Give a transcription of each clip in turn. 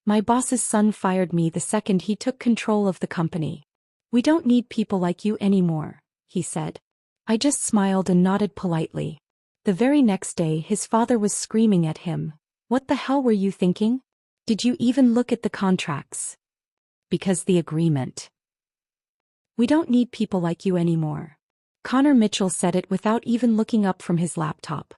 My boss's son fired me the second he took control of the company. We don't need people like you anymore, he said. I just smiled and nodded politely. The very next day his father was screaming at him. What the hell were you thinking? Did you even look at the contracts? Because the agreement. We don't need people like you anymore. Connor Mitchell said it without even looking up from his laptop.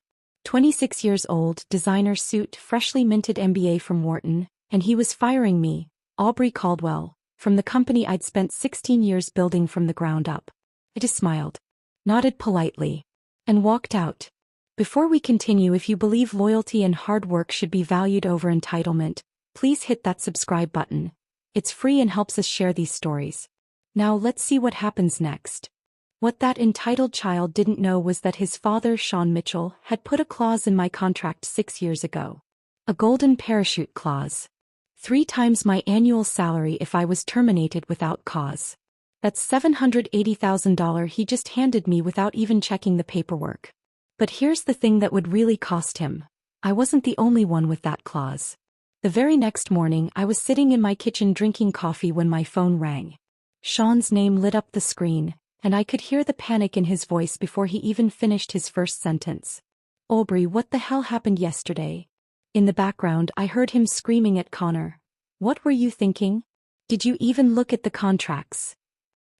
26 years old, designer suit, freshly minted MBA from Wharton, and he was firing me, Aubrey Caldwell, from the company I'd spent 16 years building from the ground up. I just smiled, nodded politely, and walked out. Before we continue, if you believe loyalty and hard work should be valued over entitlement, please hit that subscribe button. It's free and helps us share these stories. Now let's see what happens next. What that entitled child didn't know was that his father, Sean Mitchell, had put a clause in my contract 6 years ago. A golden parachute clause. 3 times my annual salary if I was terminated without cause. That's $780,000 he just handed me without even checking the paperwork. But here's the thing that would really cost him. I wasn't the only one with that clause. The very next morning I was sitting in my kitchen drinking coffee when my phone rang. Sean's name lit up the screen, and I could hear the panic in his voice before he even finished his first sentence. Aubrey, what the hell happened yesterday? In the background I heard him screaming at Connor. What were you thinking? Did you even look at the contracts?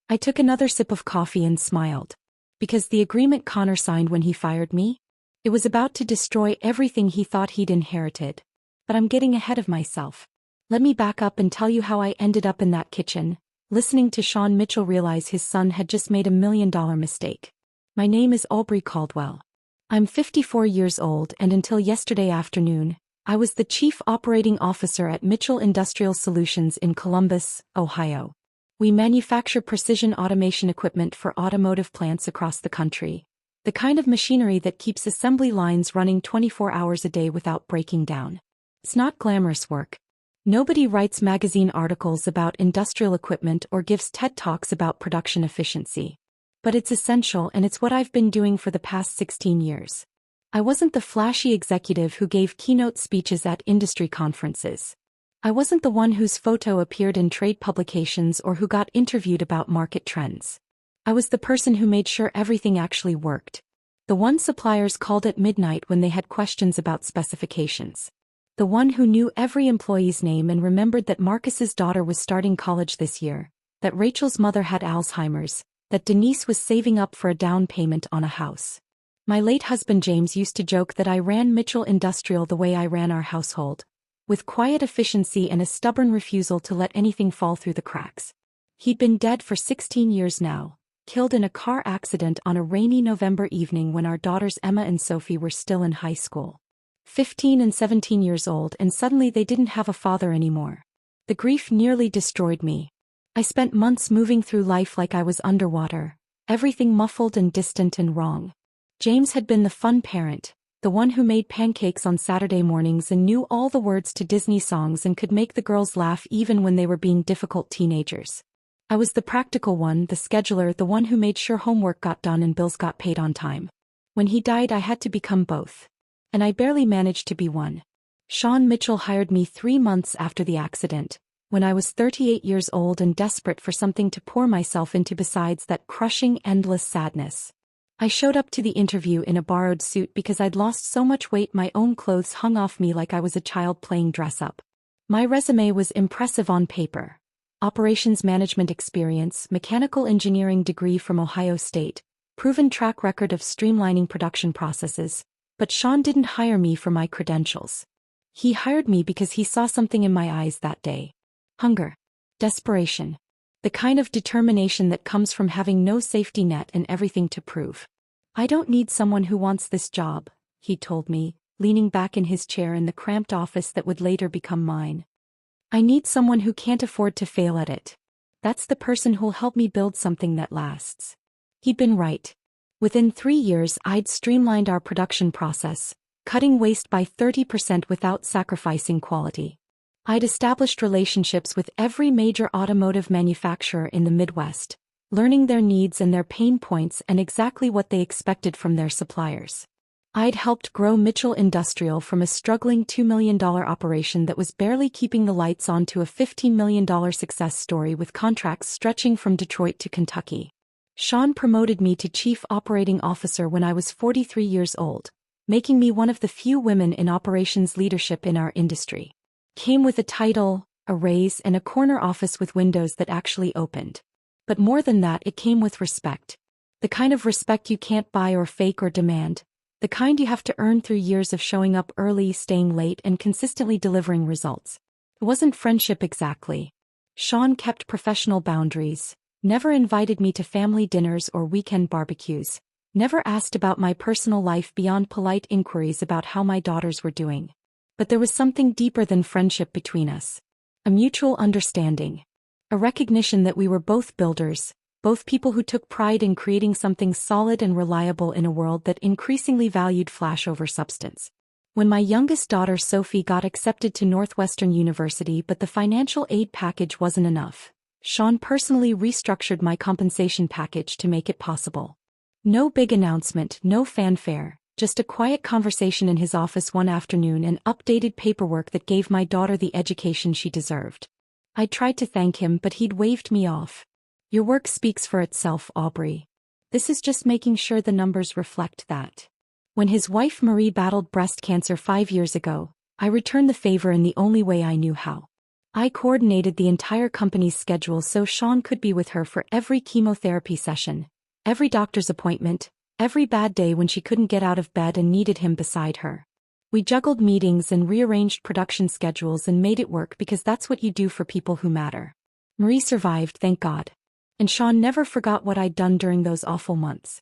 I took another sip of coffee and smiled. Because the agreement Connor signed when he fired me? It was about to destroy everything he thought he'd inherited. But I'm getting ahead of myself. Let me back up and tell you how I ended up in that kitchen, listening to Sean Mitchell realize his son had just made $1 million mistake. My name is Aubrey Caldwell. I'm 54 years old, and until yesterday afternoon, I was the Chief Operating Officer at Mitchell Industrial Solutions in Columbus, Ohio. We manufacture precision automation equipment for automotive plants across the country, the kind of machinery that keeps assembly lines running 24 hours a day without breaking down. It's not glamorous work. Nobody writes magazine articles about industrial equipment or gives TED Talks about production efficiency. But it's essential, and it's what I've been doing for the past 16 years. I wasn't the flashy executive who gave keynote speeches at industry conferences. I wasn't the one whose photo appeared in trade publications or who got interviewed about market trends. I was the person who made sure everything actually worked. The one suppliers called at midnight when they had questions about specifications. The one who knew every employee's name and remembered that Marcus's daughter was starting college this year, that Rachel's mother had Alzheimer's, that Denise was saving up for a down payment on a house. My late husband James used to joke that I ran Mitchell Industrial the way I ran our household, with quiet efficiency and a stubborn refusal to let anything fall through the cracks. He'd been dead for 16 years now, killed in a car accident on a rainy November evening when our daughters Emma and Sophie were still in high school. 15 and 17 years old, and suddenly they didn't have a father anymore. The grief nearly destroyed me. I spent months moving through life like I was underwater, everything muffled and distant and wrong. James had been the fun parent, the one who made pancakes on Saturday mornings and knew all the words to Disney songs and could make the girls laugh even when they were being difficult teenagers. I was the practical one, the scheduler, the one who made sure homework got done and bills got paid on time. When he died, I had to become both. And I barely managed to be one. Sean Mitchell hired me 3 months after the accident, when I was 38 years old and desperate for something to pour myself into besides that crushing, endless sadness. I showed up to the interview in a borrowed suit because I'd lost so much weight my own clothes hung off me like I was a child playing dress-up. My resume was impressive on paper. Operations management experience, mechanical engineering degree from Ohio State, proven track record of streamlining production processes. But Sean didn't hire me for my credentials. He hired me because he saw something in my eyes that day. Hunger. Desperation. The kind of determination that comes from having no safety net and everything to prove. I don't need someone who wants this job, he told me, leaning back in his chair in the cramped office that would later become mine. I need someone who can't afford to fail at it. That's the person who'll help me build something that lasts. He'd been right. Within 3 years, I'd streamlined our production process, cutting waste by 30% without sacrificing quality. I'd established relationships with every major automotive manufacturer in the Midwest, learning their needs and their pain points and exactly what they expected from their suppliers. I'd helped grow Mitchell Industrial from a struggling $2 million operation that was barely keeping the lights on to a $15 million success story with contracts stretching from Detroit to Kentucky. Sean promoted me to Chief Operating Officer when I was 43 years old, making me one of the few women in operations leadership in our industry. Came with a title, a raise, and a corner office with windows that actually opened. But more than that, it came with respect. The kind of respect you can't buy or fake or demand. The kind you have to earn through years of showing up early, staying late, and consistently delivering results. It wasn't friendship exactly. Sean kept professional boundaries, never invited me to family dinners or weekend barbecues, never asked about my personal life beyond polite inquiries about how my daughters were doing. But there was something deeper than friendship between us. A mutual understanding. A recognition that we were both builders, both people who took pride in creating something solid and reliable in a world that increasingly valued flash over substance. When my youngest daughter Sophie got accepted to Northwestern University but the financial aid package wasn't enough, Sean personally restructured my compensation package to make it possible. No big announcement, no fanfare, just a quiet conversation in his office one afternoon and updated paperwork that gave my daughter the education she deserved. I tried to thank him, but he'd waved me off. Your work speaks for itself, Aubrey. This is just making sure the numbers reflect that. When his wife Marie battled breast cancer 5 years ago, I returned the favor in the only way I knew how. I coordinated the entire company's schedule so Sean could be with her for every chemotherapy session, every doctor's appointment, every bad day when she couldn't get out of bed and needed him beside her. We juggled meetings and rearranged production schedules and made it work because that's what you do for people who matter. Marie survived, thank God. And Sean never forgot what I'd done during those awful months.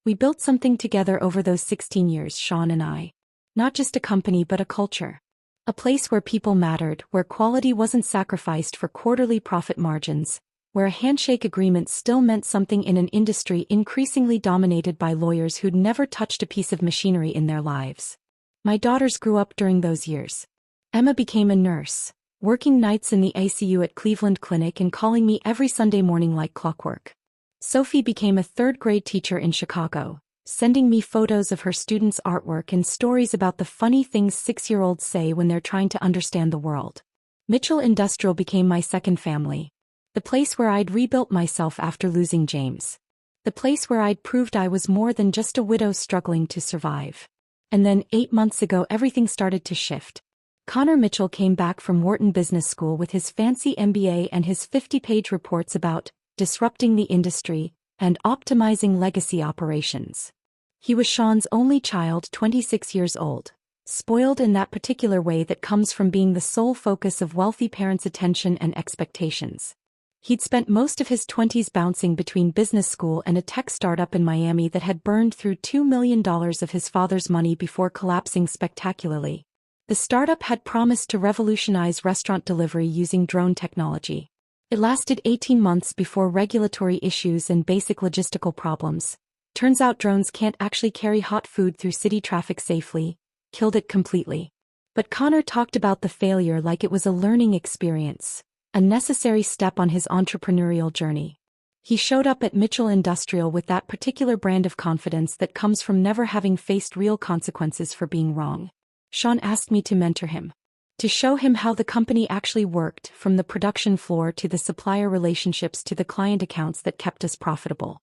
We built something together over those 16 years, Sean and I. Not just a company but a culture. A place where people mattered, where quality wasn't sacrificed for quarterly profit margins, where a handshake agreement still meant something in an industry increasingly dominated by lawyers who'd never touched a piece of machinery in their lives. My daughters grew up during those years. Emma became a nurse, working nights in the ICU at Cleveland Clinic and calling me every Sunday morning like clockwork. Sophie became a third-grade teacher in Chicago, sending me photos of her students' artwork and stories about the funny things 6-year-olds say when they're trying to understand the world. Mitchell Industrial became my second family. The place where I'd rebuilt myself after losing James. The place where I'd proved I was more than just a widow struggling to survive. And then 8 months ago everything started to shift. Connor Mitchell came back from Wharton Business School with his fancy MBA and his 50-page reports about disrupting the industry and optimizing legacy operations. He was Sean's only child, 26 years old, spoiled in that particular way that comes from being the sole focus of wealthy parents' attention and expectations. He'd spent most of his 20s bouncing between business school and a tech startup in Miami that had burned through $2 million of his father's money before collapsing spectacularly. The startup had promised to revolutionize restaurant delivery using drone technology. It lasted 18 months before regulatory issues and basic logistical problems. Turns out drones can't actually carry hot food through city traffic safely. Killed it completely. But Connor talked about the failure like it was a learning experience, a necessary step on his entrepreneurial journey. He showed up at Mitchell Industrial with that particular brand of confidence that comes from never having faced real consequences for being wrong. Sean asked me to mentor him. To show him how the company actually worked, from the production floor to the supplier relationships to the client accounts that kept us profitable.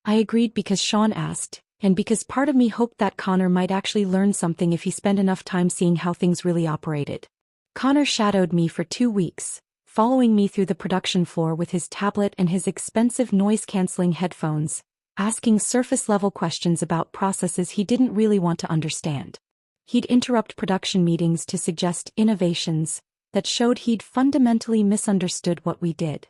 I agreed because Sean asked, and because part of me hoped that Connor might actually learn something if he spent enough time seeing how things really operated. Connor shadowed me for 2 weeks, following me through the production floor with his tablet and his expensive noise-canceling headphones, asking surface-level questions about processes he didn't really want to understand. He'd interrupt production meetings to suggest innovations that showed he'd fundamentally misunderstood what we did.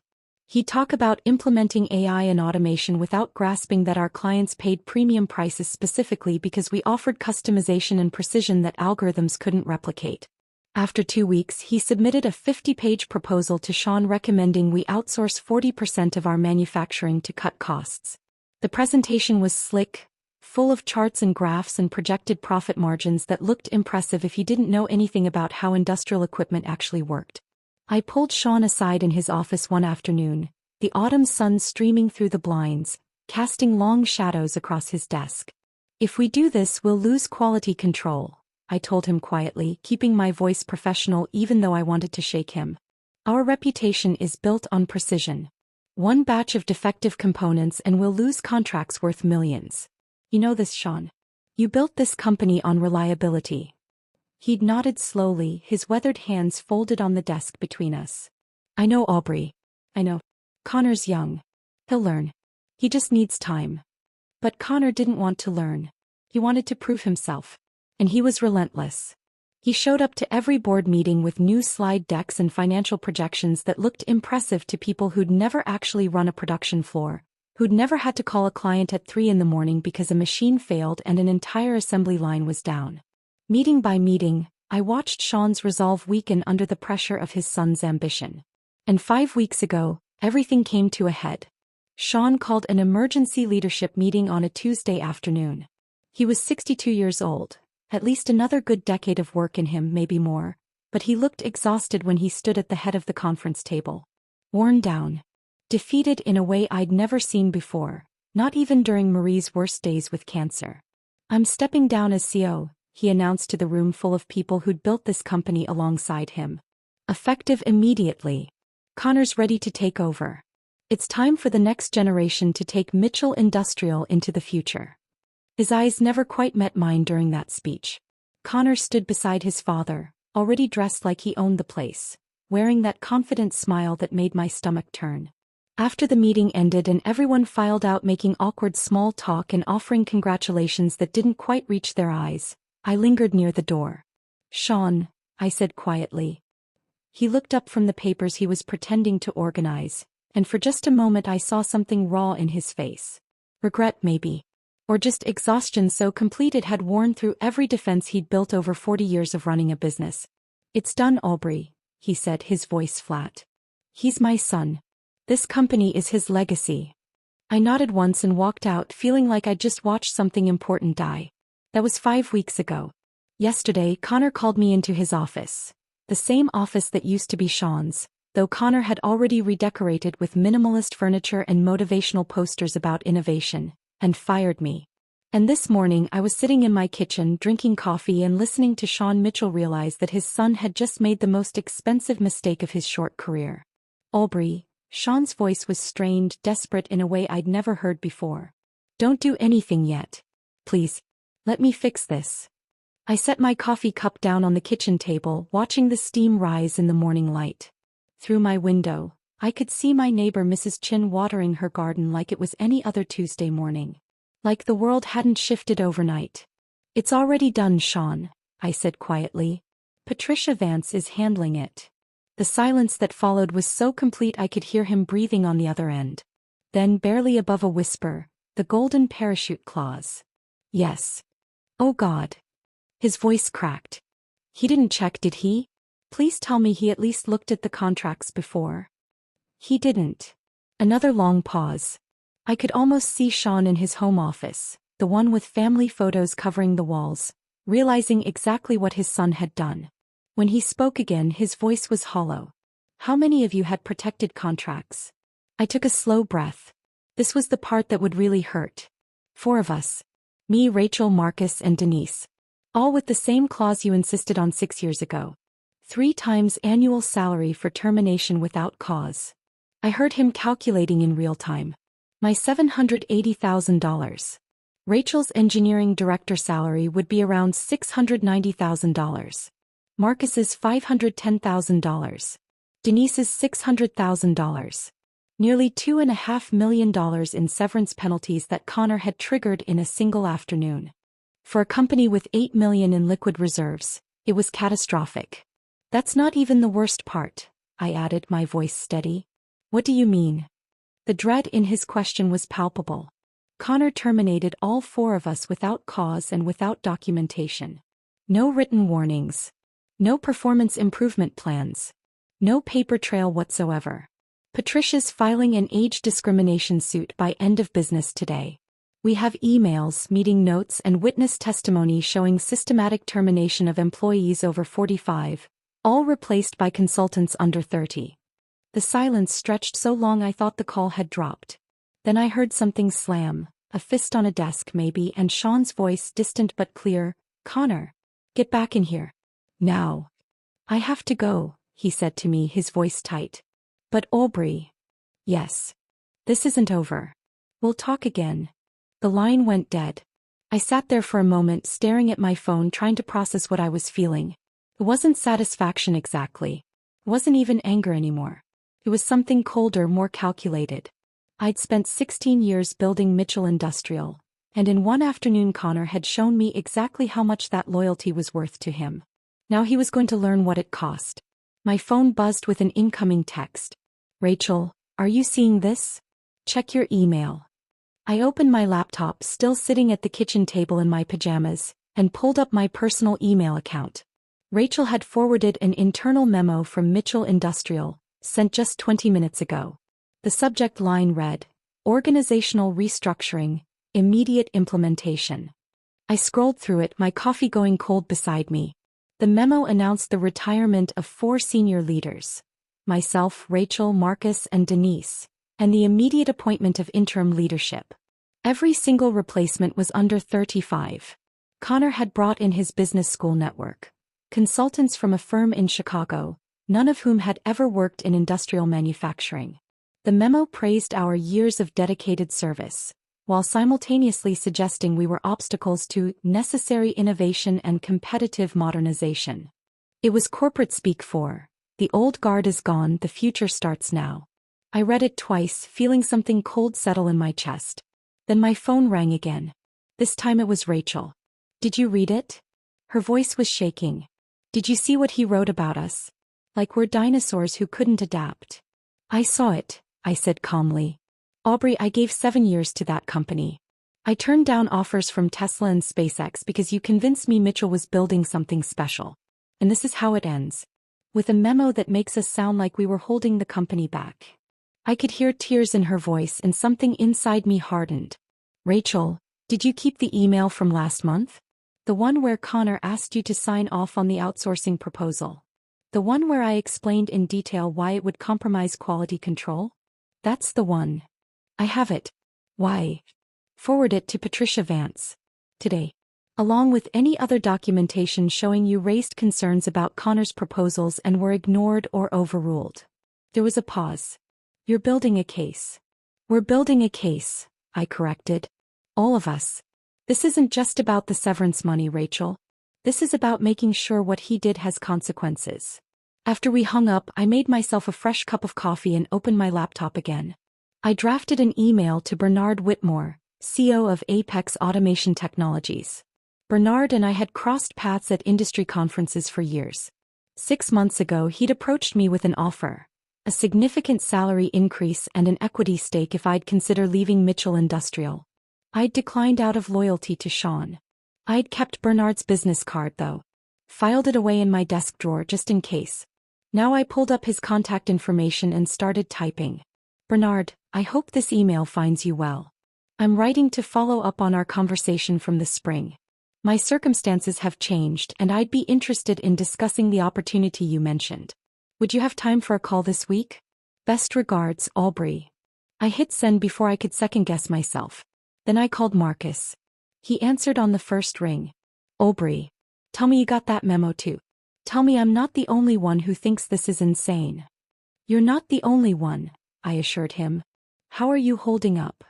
He'd talk about implementing AI and automation without grasping that our clients paid premium prices specifically because we offered customization and precision that algorithms couldn't replicate. After 2 weeks, he submitted a 50-page proposal to Sean recommending we outsource 40% of our manufacturing to cut costs. The presentation was slick, full of charts and graphs and projected profit margins that looked impressive if you didn't know anything about how industrial equipment actually worked. I pulled Sean aside in his office one afternoon, the autumn sun streaming through the blinds, casting long shadows across his desk. If we do this, we'll lose quality control, I told him quietly, keeping my voice professional even though I wanted to shake him. Our reputation is built on precision. One batch of defective components and we'll lose contracts worth millions. You know this, Sean. You built this company on reliability. He'd nodded slowly, his weathered hands folded on the desk between us. I know, Aubrey. I know. Connor's young. He'll learn. He just needs time. But Connor didn't want to learn. He wanted to prove himself. And he was relentless. He showed up to every board meeting with new slide decks and financial projections that looked impressive to people who'd never actually run a production floor, who'd never had to call a client at 3 a.m. because a machine failed and an entire assembly line was down. Meeting by meeting, I watched Sean's resolve weaken under the pressure of his son's ambition. And 5 weeks ago, everything came to a head. Sean called an emergency leadership meeting on a Tuesday afternoon. He was 62 years old, at least another good decade of work in him, maybe more, but he looked exhausted when he stood at the head of the conference table. Worn down. Defeated in a way I'd never seen before, not even during Marie's worst days with cancer. I'm stepping down as CEO, he announced to the room full of people who'd built this company alongside him. Effective immediately. Connor's ready to take over. It's time for the next generation to take Mitchell Industrial into the future. His eyes never quite met mine during that speech. Connor stood beside his father, already dressed like he owned the place, wearing that confident smile that made my stomach turn. After the meeting ended and everyone filed out making awkward small talk and offering congratulations that didn't quite reach their eyes, I lingered near the door. Sean, I said quietly. He looked up from the papers he was pretending to organize, and for just a moment I saw something raw in his face. Regret maybe. Or just exhaustion so complete it had worn through every defense he'd built over 40 years of running a business. It's done, Aubrey, he said, his voice flat. He's my son. This company is his legacy. I nodded once and walked out, feeling like I'd just watched something important die. That was 5 weeks ago. Yesterday, Connor called me into his office. The same office that used to be Sean's, though Connor had already redecorated with minimalist furniture and motivational posters about innovation, and fired me. And this morning I was sitting in my kitchen drinking coffee and listening to Sean Mitchell realize that his son had just made the most expensive mistake of his short career. Aubrey, Sean's voice was strained, desperate in a way I'd never heard before. Don't do anything yet. Please. Let me fix this. I set my coffee cup down on the kitchen table, watching the steam rise in the morning light. Through my window, I could see my neighbor Mrs. Chin watering her garden like it was any other Tuesday morning. Like the world hadn't shifted overnight. It's already done, Sean, I said quietly. Patricia Vance is handling it. The silence that followed was so complete I could hear him breathing on the other end. Then, barely above a whisper, the golden parachute clause. Yes. Oh God. His voice cracked. He didn't check, did he? Please tell me he at least looked at the contracts before. He didn't. Another long pause. I could almost see Sean in his home office, the one with family photos covering the walls, realizing exactly what his son had done. When he spoke again, his voice was hollow. How many of you had protected contracts? I took a slow breath. This was the part that would really hurt. 4 of us. Me, Rachel, Marcus, and Denise. All with the same clause you insisted on 6 years ago. 3 times annual salary for termination without cause. I heard him calculating in real time. My $780,000. Rachel's engineering director salary would be around $690,000. Marcus's $510,000. Denise's $600,000. Nearly $2.5 million in severance penalties that Connor had triggered in a single afternoon. For a company with $8 million in liquid reserves, it was catastrophic. That's not even the worst part, I added, my voice steady. What do you mean? The dread in his question was palpable. Connor terminated all 4 of us without cause and without documentation. No written warnings. No performance improvement plans. No paper trail whatsoever. Patricia's filing an age discrimination suit by end of business today. We have emails, meeting notes, and witness testimony showing systematic termination of employees over 45, all replaced by consultants under 30. The silence stretched so long I thought the call had dropped. Then I heard something slam, a fist on a desk maybe, and Sean's voice distant but clear. "Connor, get back in here. Now." "I have to go," he said to me, his voice tight. "But Aubrey." "Yes. This isn't over. We'll talk again." The line went dead. I sat there for a moment staring at my phone, trying to process what I was feeling. It wasn't satisfaction exactly. It wasn't even anger anymore. It was something colder, more calculated. I'd spent 16 years building Mitchell Industrial, and in one afternoon Connor had shown me exactly how much that loyalty was worth to him. Now he was going to learn what it cost. My phone buzzed with an incoming text. "Rachel, are you seeing this? Check your email." I opened my laptop, still sitting at the kitchen table in my pajamas, and pulled up my personal email account. Rachel had forwarded an internal memo from Mitchell Industrial, sent just 20 minutes ago. The subject line read, "Organizational restructuring, immediate implementation." I scrolled through it, my coffee going cold beside me. The memo announced the retirement of 4 senior leaders: myself, Rachel, Marcus, and Denise, and the immediate appointment of interim leadership. Every single replacement was under 35. Connor had brought in his business school network, consultants from a firm in Chicago, none of whom had ever worked in industrial manufacturing. The memo praised our years of dedicated service, while simultaneously suggesting we were obstacles to necessary innovation and competitive modernization. It was corporate speak for, "The old guard is gone, the future starts now." I read it twice, feeling something cold settle in my chest. Then my phone rang again. This time it was Rachel. "Did you read it?" Her voice was shaking. "Did you see what he wrote about us? Like we're dinosaurs who couldn't adapt." "I saw it," I said calmly. "Aubrey, I gave 7 years to that company. I turned down offers from Tesla and SpaceX because you convinced me Mitchell was building something special. And this is how it ends. With a memo that makes us sound like we were holding the company back." I could hear tears in her voice and something inside me hardened. "Rachel, did you keep the email from last month? The one where Connor asked you to sign off on the outsourcing proposal? The one where I explained in detail why it would compromise quality control?" "That's the one. I have it." "Why?" "Forward it to Patricia Vance. Today. Along with any other documentation showing you raised concerns about Connor's proposals and were ignored or overruled." There was a pause. "You're building a case." "We're building a case," I corrected. "All of us. This isn't just about the severance money, Rachel. This is about making sure what he did has consequences." After we hung up, I made myself a fresh cup of coffee and opened my laptop again. I drafted an email to Bernard Whitmore, CEO of Apex Automation Technologies. Bernard and I had crossed paths at industry conferences for years. 6 months ago, he'd approached me with an offer: a significant salary increase and an equity stake if I'd consider leaving Mitchell Industrial. I'd declined out of loyalty to Sean. I'd kept Bernard's business card though. Filed it away in my desk drawer just in case. Now I pulled up his contact information and started typing. "Bernard, I hope this email finds you well. I'm writing to follow up on our conversation from the spring. My circumstances have changed and I'd be interested in discussing the opportunity you mentioned. Would you have time for a call this week? Best regards, Aubrey." I hit send before I could second-guess myself. Then I called Marcus. He answered on the first ring. "Aubrey, tell me you got that memo too. Tell me I'm not the only one who thinks this is insane." "You're not the only one," I assured him. "How are you holding up?"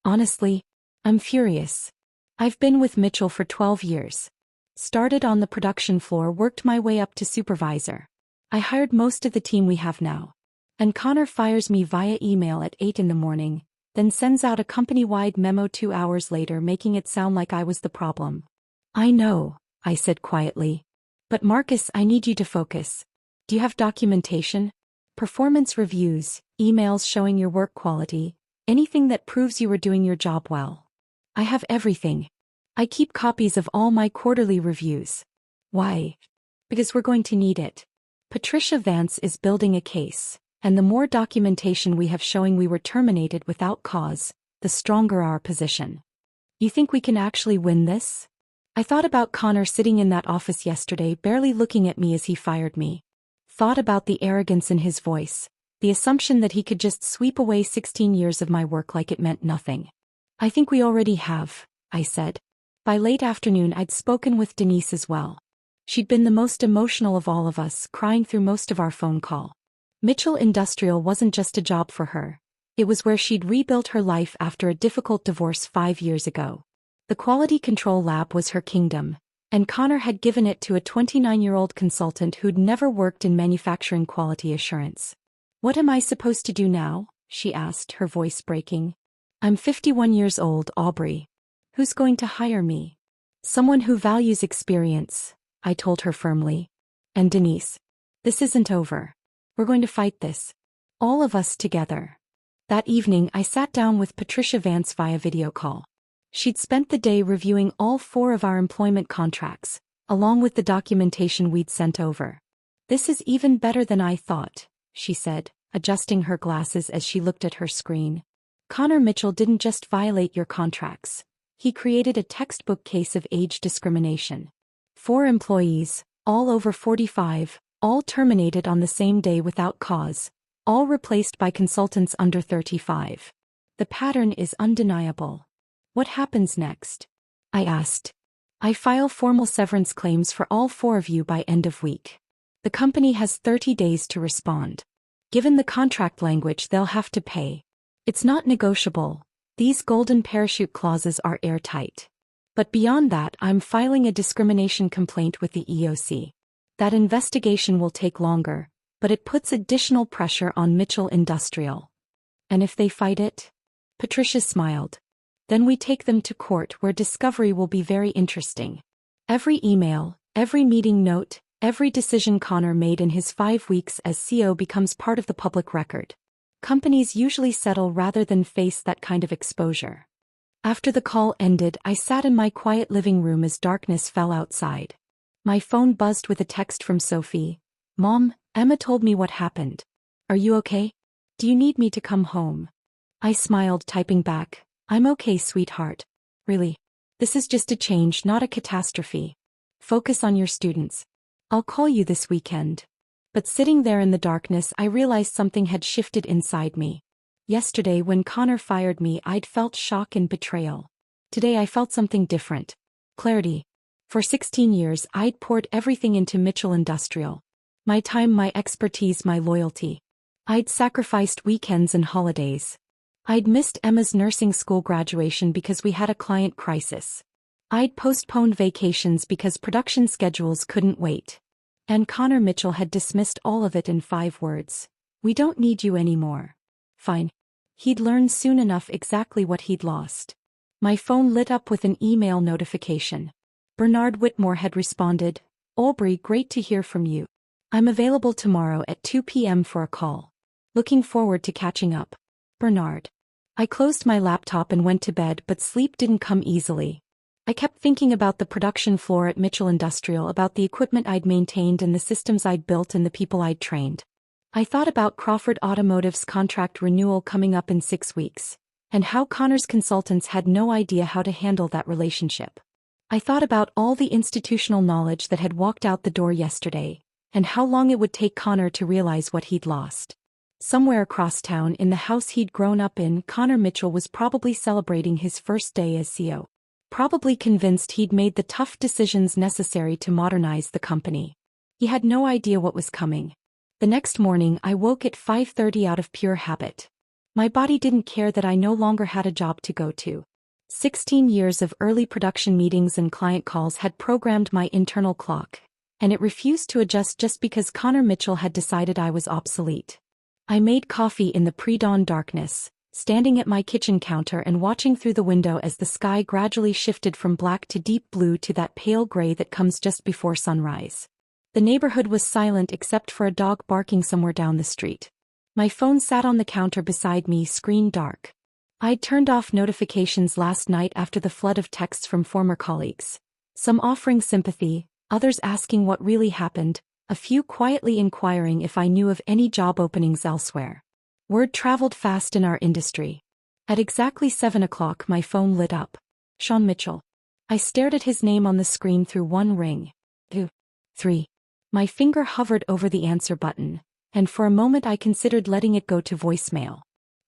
"Honestly, I'm furious. I've been with Mitchell for 12 years. Started on the production floor, worked my way up to supervisor. I hired most of the team we have now. And Connor fires me via email at 8 in the morning, then sends out a company-wide memo 2 hours later making it sound like I was the problem." "I know," I said quietly. "But Marcus, I need you to focus. Do you have documentation? Performance reviews, emails showing your work quality, anything that proves you were doing your job well?" "I have everything. I keep copies of all my quarterly reviews." "Why?" "Because we're going to need it. Patricia Vance is building a case, and the more documentation we have showing we were terminated without cause, the stronger our position." "You think we can actually win this?" I thought about Connor sitting in that office yesterday, barely looking at me as he fired me. Thought about the arrogance in his voice, the assumption that he could just sweep away 16 years of my work like it meant nothing. I think we already have, I said. By late afternoon I'd spoken with Denise as well. She'd been the most emotional of all of us, crying through most of our phone call. Mitchell Industrial wasn't just a job for her. It was where she'd rebuilt her life after a difficult divorce 5 years ago. The quality control lab was her kingdom, and Connor had given it to a 29-year-old consultant who'd never worked in manufacturing quality assurance. What am I supposed to do now? She asked, her voice breaking. I'm 51 years old, Aubrey. Who's going to hire me? Someone who values experience, I told her firmly. And Denise, this isn't over. We're going to fight this. All of us together. That evening I sat down with Patricia Vance via video call. She'd spent the day reviewing all 4 of our employment contracts, along with the documentation we'd sent over. This is even better than I thought, she said, adjusting her glasses as she looked at her screen. Connor Mitchell didn't just violate your contracts. He created a textbook case of age discrimination. 4 employees, all over 45, all terminated on the same day without cause, all replaced by consultants under 35. The pattern is undeniable. What happens next? I asked. I file formal severance claims for all 4 of you by end of week. The company has 30 days to respond. Given the contract language, they'll have to pay. It's not negotiable. These golden parachute clauses are airtight. But beyond that, I'm filing a discrimination complaint with the EOC. That investigation will take longer, but it puts additional pressure on Mitchell Industrial. And if they fight it? Patricia smiled. Then we take them to court where discovery will be very interesting. Every email, every meeting note, every decision Connor made in his 5 weeks as CEO becomes part of the public record. Companies usually settle rather than face that kind of exposure. After the call ended, I sat in my quiet living room as darkness fell outside. My phone buzzed with a text from Sophie. Mom, Emma told me what happened. Are you okay? Do you need me to come home? I smiled, typing back. I'm okay, sweetheart. Really. This is just a change, not a catastrophe. Focus on your students. I'll call you this weekend. But sitting there in the darkness, I realized something had shifted inside me. Yesterday, when Connor fired me, I'd felt shock and betrayal. Today I felt something different. Clarity. For 16 years, I'd poured everything into Mitchell Industrial. My time, my expertise, my loyalty. I'd sacrificed weekends and holidays. I'd missed Emma's nursing school graduation because we had a client crisis. I'd postponed vacations because production schedules couldn't wait. And Connor Mitchell had dismissed all of it in 5 words. We don't need you anymore. Fine. He'd learn soon enough exactly what he'd lost. My phone lit up with an email notification. Bernard Whitmore had responded, Aubrey, great to hear from you. I'm available tomorrow at 2 p.m. for a call. Looking forward to catching up. Bernard. I closed my laptop and went to bed, but sleep didn't come easily. I kept thinking about the production floor at Mitchell Industrial, about the equipment I'd maintained and the systems I'd built and the people I'd trained. I thought about Crawford Automotive's contract renewal coming up in 6 weeks, and how Connor's consultants had no idea how to handle that relationship. I thought about all the institutional knowledge that had walked out the door yesterday, and how long it would take Connor to realize what he'd lost. Somewhere across town, in the house he'd grown up in, Connor Mitchell was probably celebrating his first day as CEO. Probably convinced he'd made the tough decisions necessary to modernize the company. He had no idea what was coming. The next morning I woke at 5:30 out of pure habit. My body didn't care that I no longer had a job to go to. 16 years of early production meetings and client calls had programmed my internal clock, and it refused to adjust just because Connor Mitchell had decided I was obsolete. I made coffee in the pre-dawn darkness, standing at my kitchen counter and watching through the window as the sky gradually shifted from black to deep blue to that pale gray that comes just before sunrise. The neighborhood was silent except for a dog barking somewhere down the street. My phone sat on the counter beside me, screen dark. I'd turned off notifications last night after the flood of texts from former colleagues. Some offering sympathy, others asking what really happened, a few quietly inquiring if I knew of any job openings elsewhere. Word traveled fast in our industry. At exactly 7 o'clock my phone lit up. Sean Mitchell. I stared at his name on the screen through one ring. 2, 3. My finger hovered over the answer button, and for a moment I considered letting it go to voicemail.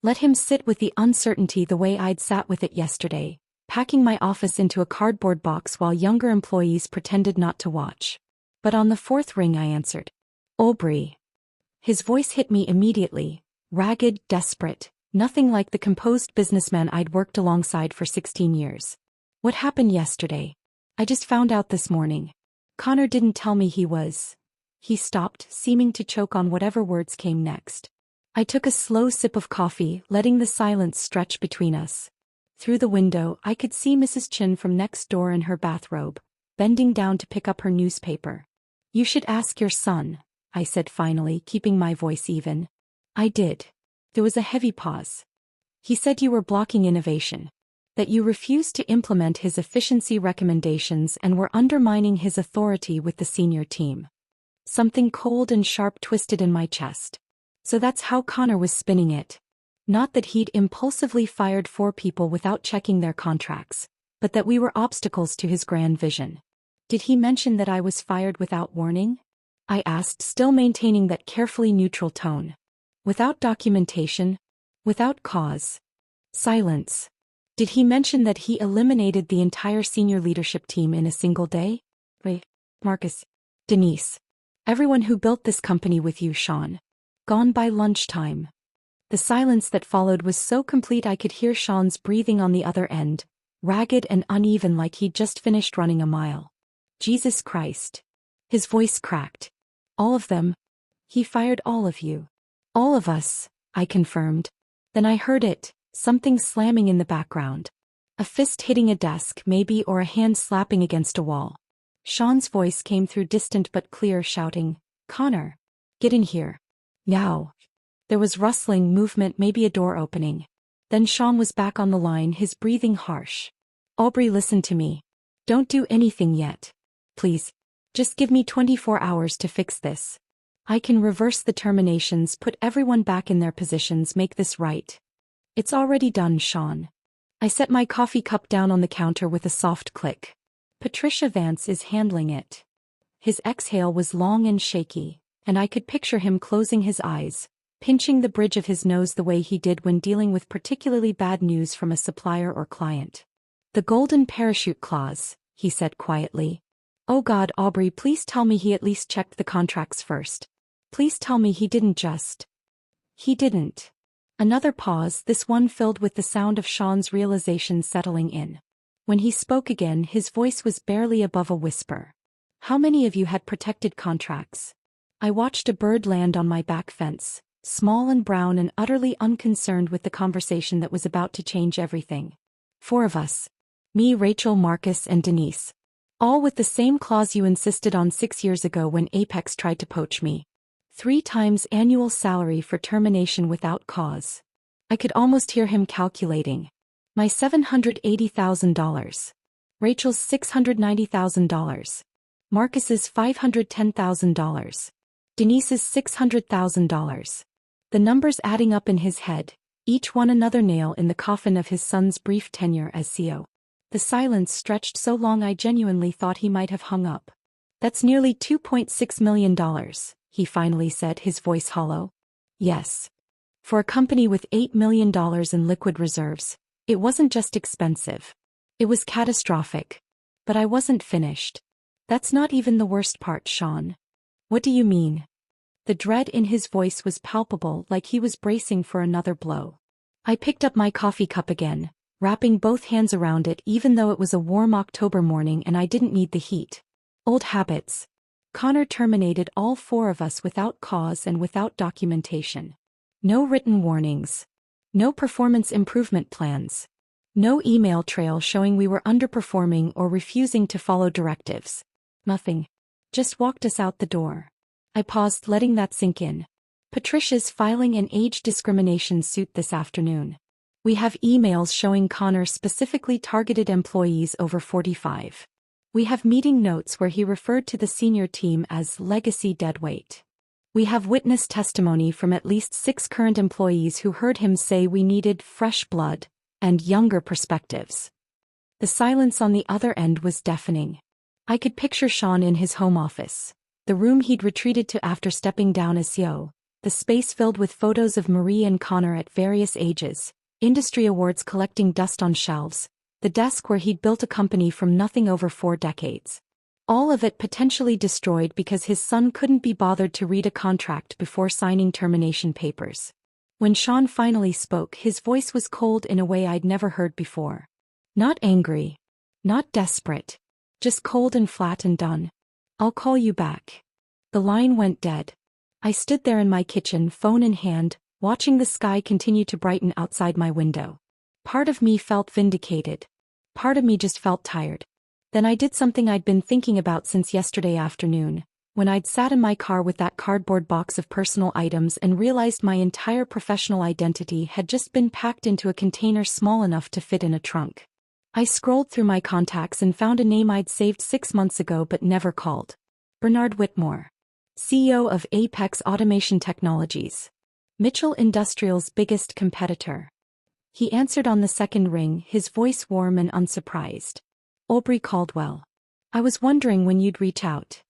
Let him sit with the uncertainty the way I'd sat with it yesterday, packing my office into a cardboard box while younger employees pretended not to watch. But on the fourth ring I answered. Aubrey. His voice hit me immediately, ragged, desperate, nothing like the composed businessman I'd worked alongside for 16 years. What happened yesterday? I just found out this morning. Connor didn't tell me he was. He stopped, seeming to choke on whatever words came next. I took a slow sip of coffee, letting the silence stretch between us. Through the window, I could see Mrs. Chin from next door in her bathrobe, bending down to pick up her newspaper. You should ask your son, I said finally, keeping my voice even. I did. There was a heavy pause. He said you were blocking innovation, that you refused to implement his efficiency recommendations and were undermining his authority with the senior team. Something cold and sharp twisted in my chest. So that's how Connor was spinning it. Not that he'd impulsively fired 4 people without checking their contracts, but that we were obstacles to his grand vision. Did he mention that I was fired without warning? I asked, still maintaining that carefully neutral tone. Without documentation? Without cause? Silence. Did he mention that he eliminated the entire senior leadership team in a single day? Ray, Marcus, Denise. Everyone who built this company with you, Sean. Gone by lunchtime. The silence that followed was so complete I could hear Sean's breathing on the other end, ragged and uneven like he'd just finished running a mile. Jesus Christ. His voice cracked. All of them? He fired all of you. All of us, I confirmed. Then I heard it, something slamming in the background. A fist hitting a desk maybe, or a hand slapping against a wall. Sean's voice came through, distant but clear, shouting, Connor. Get in here. Now. There was rustling, movement, maybe a door opening. Then Sean was back on the line, his breathing harsh. Aubrey, listen to me. Don't do anything yet. Please. Just give me 24 hours to fix this. I can reverse the terminations, put everyone back in their positions, make this right. It's already done, Sean. I set my coffee cup down on the counter with a soft click. Patricia Vance is handling it. His exhale was long and shaky, and I could picture him closing his eyes, pinching the bridge of his nose the way he did when dealing with particularly bad news from a supplier or client. The golden parachute clause, he said quietly. Oh God, Aubrey, please tell me he at least checked the contracts first. Please tell me he didn't just. He didn't. Another pause, this one filled with the sound of Sean's realization settling in. When he spoke again, his voice was barely above a whisper. How many of you had protected contracts? I watched a bird land on my back fence, small and brown and utterly unconcerned with the conversation that was about to change everything. 4 of us. Me, Rachel, Marcus, and Denise. All with the same clause you insisted on 6 years ago when Apex tried to poach me. 3 times annual salary for termination without cause. I could almost hear him calculating. My $780,000. Rachel's $690,000. Marcus's $510,000. Denise's $600,000. The numbers adding up in his head, each one another nail in the coffin of his son's brief tenure as CEO. The silence stretched so long I genuinely thought he might have hung up. That's nearly $2.6 million, he finally said, his voice hollow. Yes. For a company with $8 million in liquid reserves, it wasn't just expensive. It was catastrophic. But I wasn't finished. That's not even the worst part, Sean. What do you mean? The dread in his voice was palpable, like he was bracing for another blow. I picked up my coffee cup again, wrapping both hands around it even though it was a warm October morning and I didn't need the heat. Old habits. Connor terminated all 4 of us without cause and without documentation. No written warnings. No performance improvement plans. No email trail showing we were underperforming or refusing to follow directives. Nothing. Just walked us out the door. I paused, letting that sink in. Patricia's filing an age discrimination suit this afternoon. We have emails showing Connor specifically targeted employees over 45. We have meeting notes where he referred to the senior team as legacy deadweight. We have witness testimony from at least 6 current employees who heard him say we needed fresh blood and younger perspectives. The silence on the other end was deafening. I could picture Sean in his home office, the room he'd retreated to after stepping down as CEO, The space filled with photos of Marie and Connor at various ages, industry awards collecting dust on shelves, the desk where he'd built a company from nothing over 4 decades. All of it potentially destroyed because his son couldn't be bothered to read a contract before signing termination papers. When Sean finally spoke, his voice was cold in a way I'd never heard before. Not angry. Not desperate. Just cold and flat and done. "I'll call you back." The line went dead. I stood there in my kitchen, phone in hand, watching the sky continue to brighten outside my window. Part of me felt vindicated. Part of me just felt tired. Then I did something I'd been thinking about since yesterday afternoon, when I'd sat in my car with that cardboard box of personal items and realized my entire professional identity had just been packed into a container small enough to fit in a trunk. I scrolled through my contacts and found a name I'd saved 6 months ago but never called. Bernard Whitmore. CEO of Apex Automation Technologies. Mitchell Industrial's biggest competitor. He answered on the second ring, his voice warm and unsurprised. "Aubrey Caldwell. I was wondering when you'd reach out."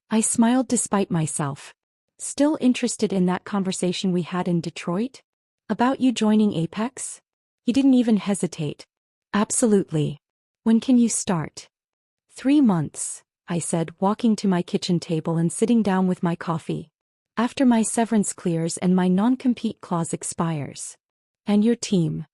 I smiled despite myself. "Still interested in that conversation we had in Detroit? About you joining Apex?" He didn't even hesitate. "Absolutely. When can you start?" 3 months, I said, walking to my kitchen table and sitting down with my coffee. "After my severance clears and my non-compete clause expires." "And your team?"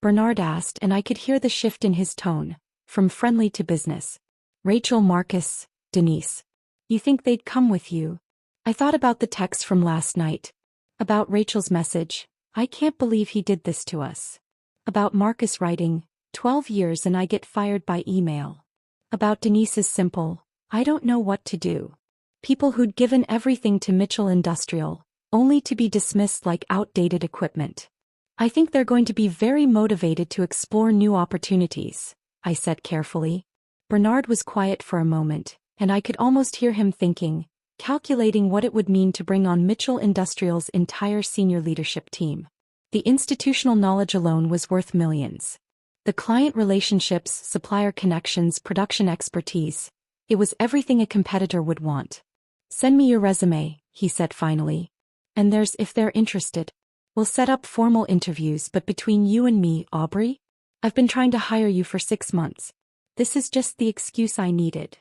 Bernard asked, and I could hear the shift in his tone, from friendly to business. "Rachel, Marcus, Denise. You think they'd come with you?" I thought about the text from last night. About Rachel's message, "I can't believe he did this to us." About Marcus writing, 12 years and I get fired by email." About Denise's simple, "I don't know what to do." People who'd given everything to Mitchell Industrial, only to be dismissed like outdated equipment. "I think they're going to be very motivated to explore new opportunities," I said carefully. Bernard was quiet for a moment, and I could almost hear him thinking, calculating what it would mean to bring on Mitchell Industrial's entire senior leadership team. The institutional knowledge alone was worth millions. The client relationships, supplier connections, production expertise. It was everything a competitor would want. "Send me your resume," he said finally. "And if they're interested. We'll set up formal interviews, but between you and me, Aubrey, I've been trying to hire you for 6 months. This is just the excuse I needed."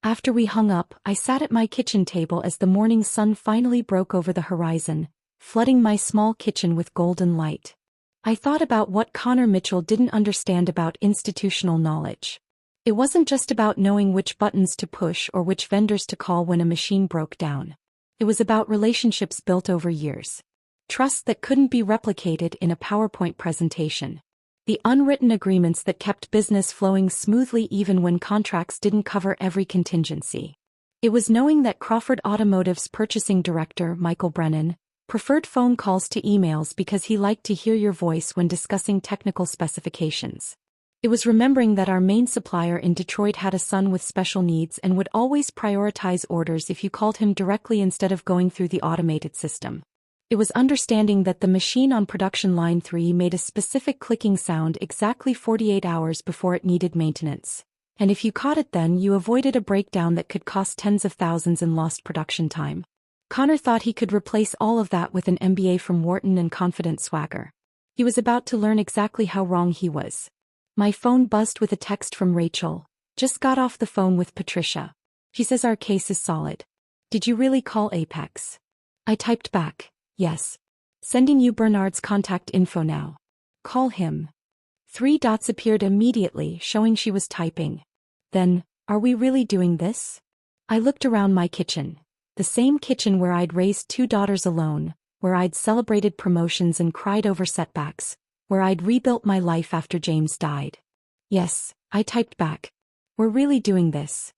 After we hung up, I sat at my kitchen table as the morning sun finally broke over the horizon, flooding my small kitchen with golden light. I thought about what Connor Mitchell didn't understand about institutional knowledge. It wasn't just about knowing which buttons to push or which vendors to call when a machine broke down. It was about relationships built over years. Trust that couldn't be replicated in a PowerPoint presentation. The unwritten agreements that kept business flowing smoothly even when contracts didn't cover every contingency. It was knowing that Crawford Automotive's purchasing director, Michael Brennan, preferred phone calls to emails because he liked to hear your voice when discussing technical specifications. It was remembering that our main supplier in Detroit had a son with special needs and would always prioritize orders if you called him directly instead of going through the automated system. It was understanding that the machine on production line 3 made a specific clicking sound exactly 48 hours before it needed maintenance. And if you caught it then, you avoided a breakdown that could cost tens of thousands in lost production time. Connor thought he could replace all of that with an MBA from Wharton and confident swagger. He was about to learn exactly how wrong he was. My phone buzzed with a text from Rachel. "Just got off the phone with Patricia. She says our case is solid. Did you really call Apex?" I typed back, "Yes. Sending you Bernard's contact info now. Call him." 3 dots appeared immediately, showing she was typing. Then, "Are we really doing this?" I looked around my kitchen. The same kitchen where I'd raised 2 daughters alone, where I'd celebrated promotions and cried over setbacks, where I'd rebuilt my life after James died. "Yes," I typed back. "We're really doing this."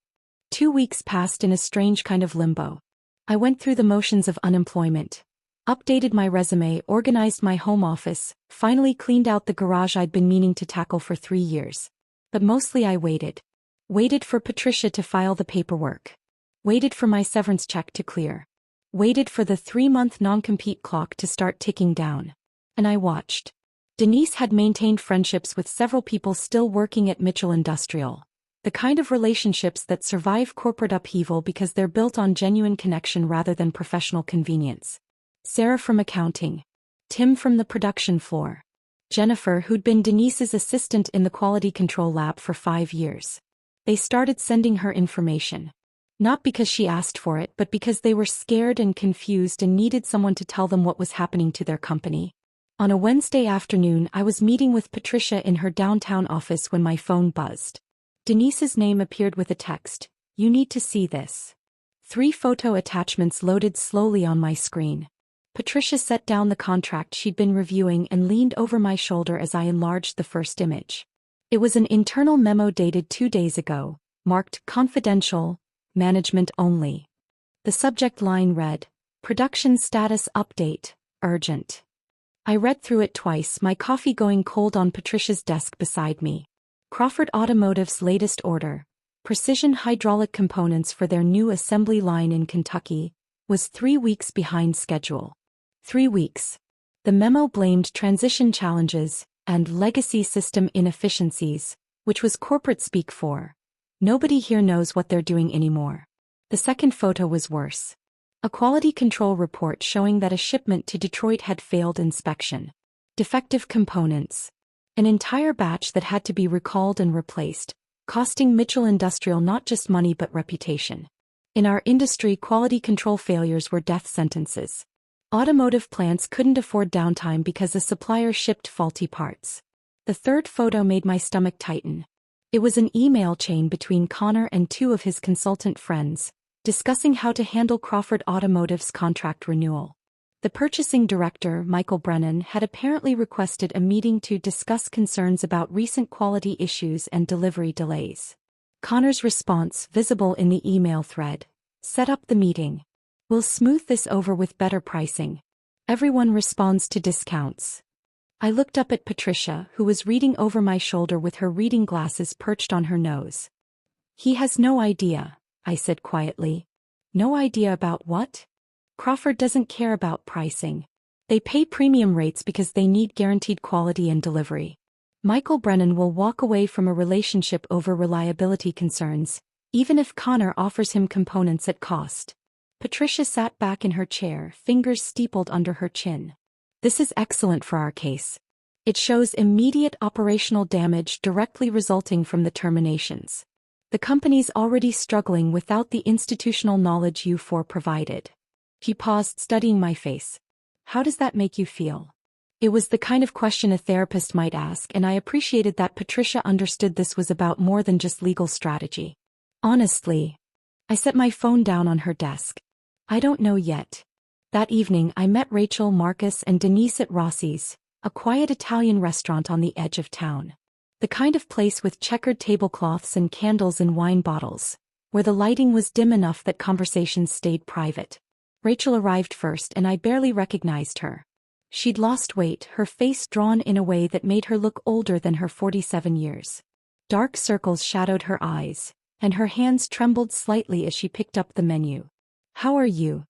2 weeks passed in a strange kind of limbo. I went through the motions of unemployment, updated my resume, organized my home office, finally cleaned out the garage I'd been meaning to tackle for 3 years. But mostly I waited. Waited for Patricia to file the paperwork. Waited for my severance check to clear. Waited for the 3-month non-compete clock to start ticking down. And I watched. Denise had maintained friendships with several people still working at Mitchell Industrial. The kind of relationships that survive corporate upheaval because they're built on genuine connection rather than professional convenience. Sarah from accounting. Tim from the production floor. Jennifer, who'd been Denise's assistant in the quality control lab for 5 years. They started sending her information. Not because she asked for it, but because they were scared and confused and needed someone to tell them what was happening to their company. On a Wednesday afternoon, I was meeting with Patricia in her downtown office when my phone buzzed. Denise's name appeared with a text. "You need to see this." 3 photo attachments loaded slowly on my screen. Patricia set down the contract she'd been reviewing and leaned over my shoulder as I enlarged the first image. It was an internal memo dated 2 days ago, marked confidential, management only. The subject line read, "Production status update, urgent." I read through it twice, my coffee going cold on Patricia's desk beside me. Crawford Automotive's latest order, precision hydraulic components for their new assembly line in Kentucky, was 3 weeks behind schedule. 3 weeks. The memo blamed transition challenges and legacy system inefficiencies, which was corporate speak for, "Nobody here knows what they're doing anymore." The second photo was worse. A quality control report showing that a shipment to Detroit had failed inspection. Defective components. An entire batch that had to be recalled and replaced, costing Mitchell Industrial not just money but reputation. In our industry, quality control failures were death sentences. Automotive plants couldn't afford downtime because a supplier shipped faulty parts. The third photo made my stomach tighten. It was an email chain between Connor and 2 of his consultant friends, discussing how to handle Crawford Automotive's contract renewal. The purchasing director, Michael Brennan, had apparently requested a meeting to discuss concerns about recent quality issues and delivery delays. Connor's response, visible in the email thread: "Set up the meeting. We'll smooth this over with better pricing. Everyone responds to discounts." I looked up at Patricia, who was reading over my shoulder with her reading glasses perched on her nose. "He has no idea," I said quietly. "No idea about what?" "Crawford doesn't care about pricing. They pay premium rates because they need guaranteed quality and delivery. Michael Brennan will walk away from a relationship over reliability concerns, even if Connor offers him components at cost." Patricia sat back in her chair, fingers steepled under her chin. "This is excellent for our case. It shows immediate operational damage directly resulting from the terminations. The company's already struggling without the institutional knowledge you four provided." He paused, studying my face. "How does that make you feel?" It was the kind of question a therapist might ask, and I appreciated that Patricia understood this was about more than just legal strategy. "Honestly." I set my phone down on her desk. "I don't know yet." That evening I met Rachel, Marcus, and Denise at Rossi's, a quiet Italian restaurant on the edge of town. The kind of place with checkered tablecloths and candles and wine bottles, where the lighting was dim enough that conversations stayed private. Rachel arrived first and I barely recognized her. She'd lost weight, her face drawn in a way that made her look older than her 47 years. Dark circles shadowed her eyes, and her hands trembled slightly as she picked up the menu. "How are you?"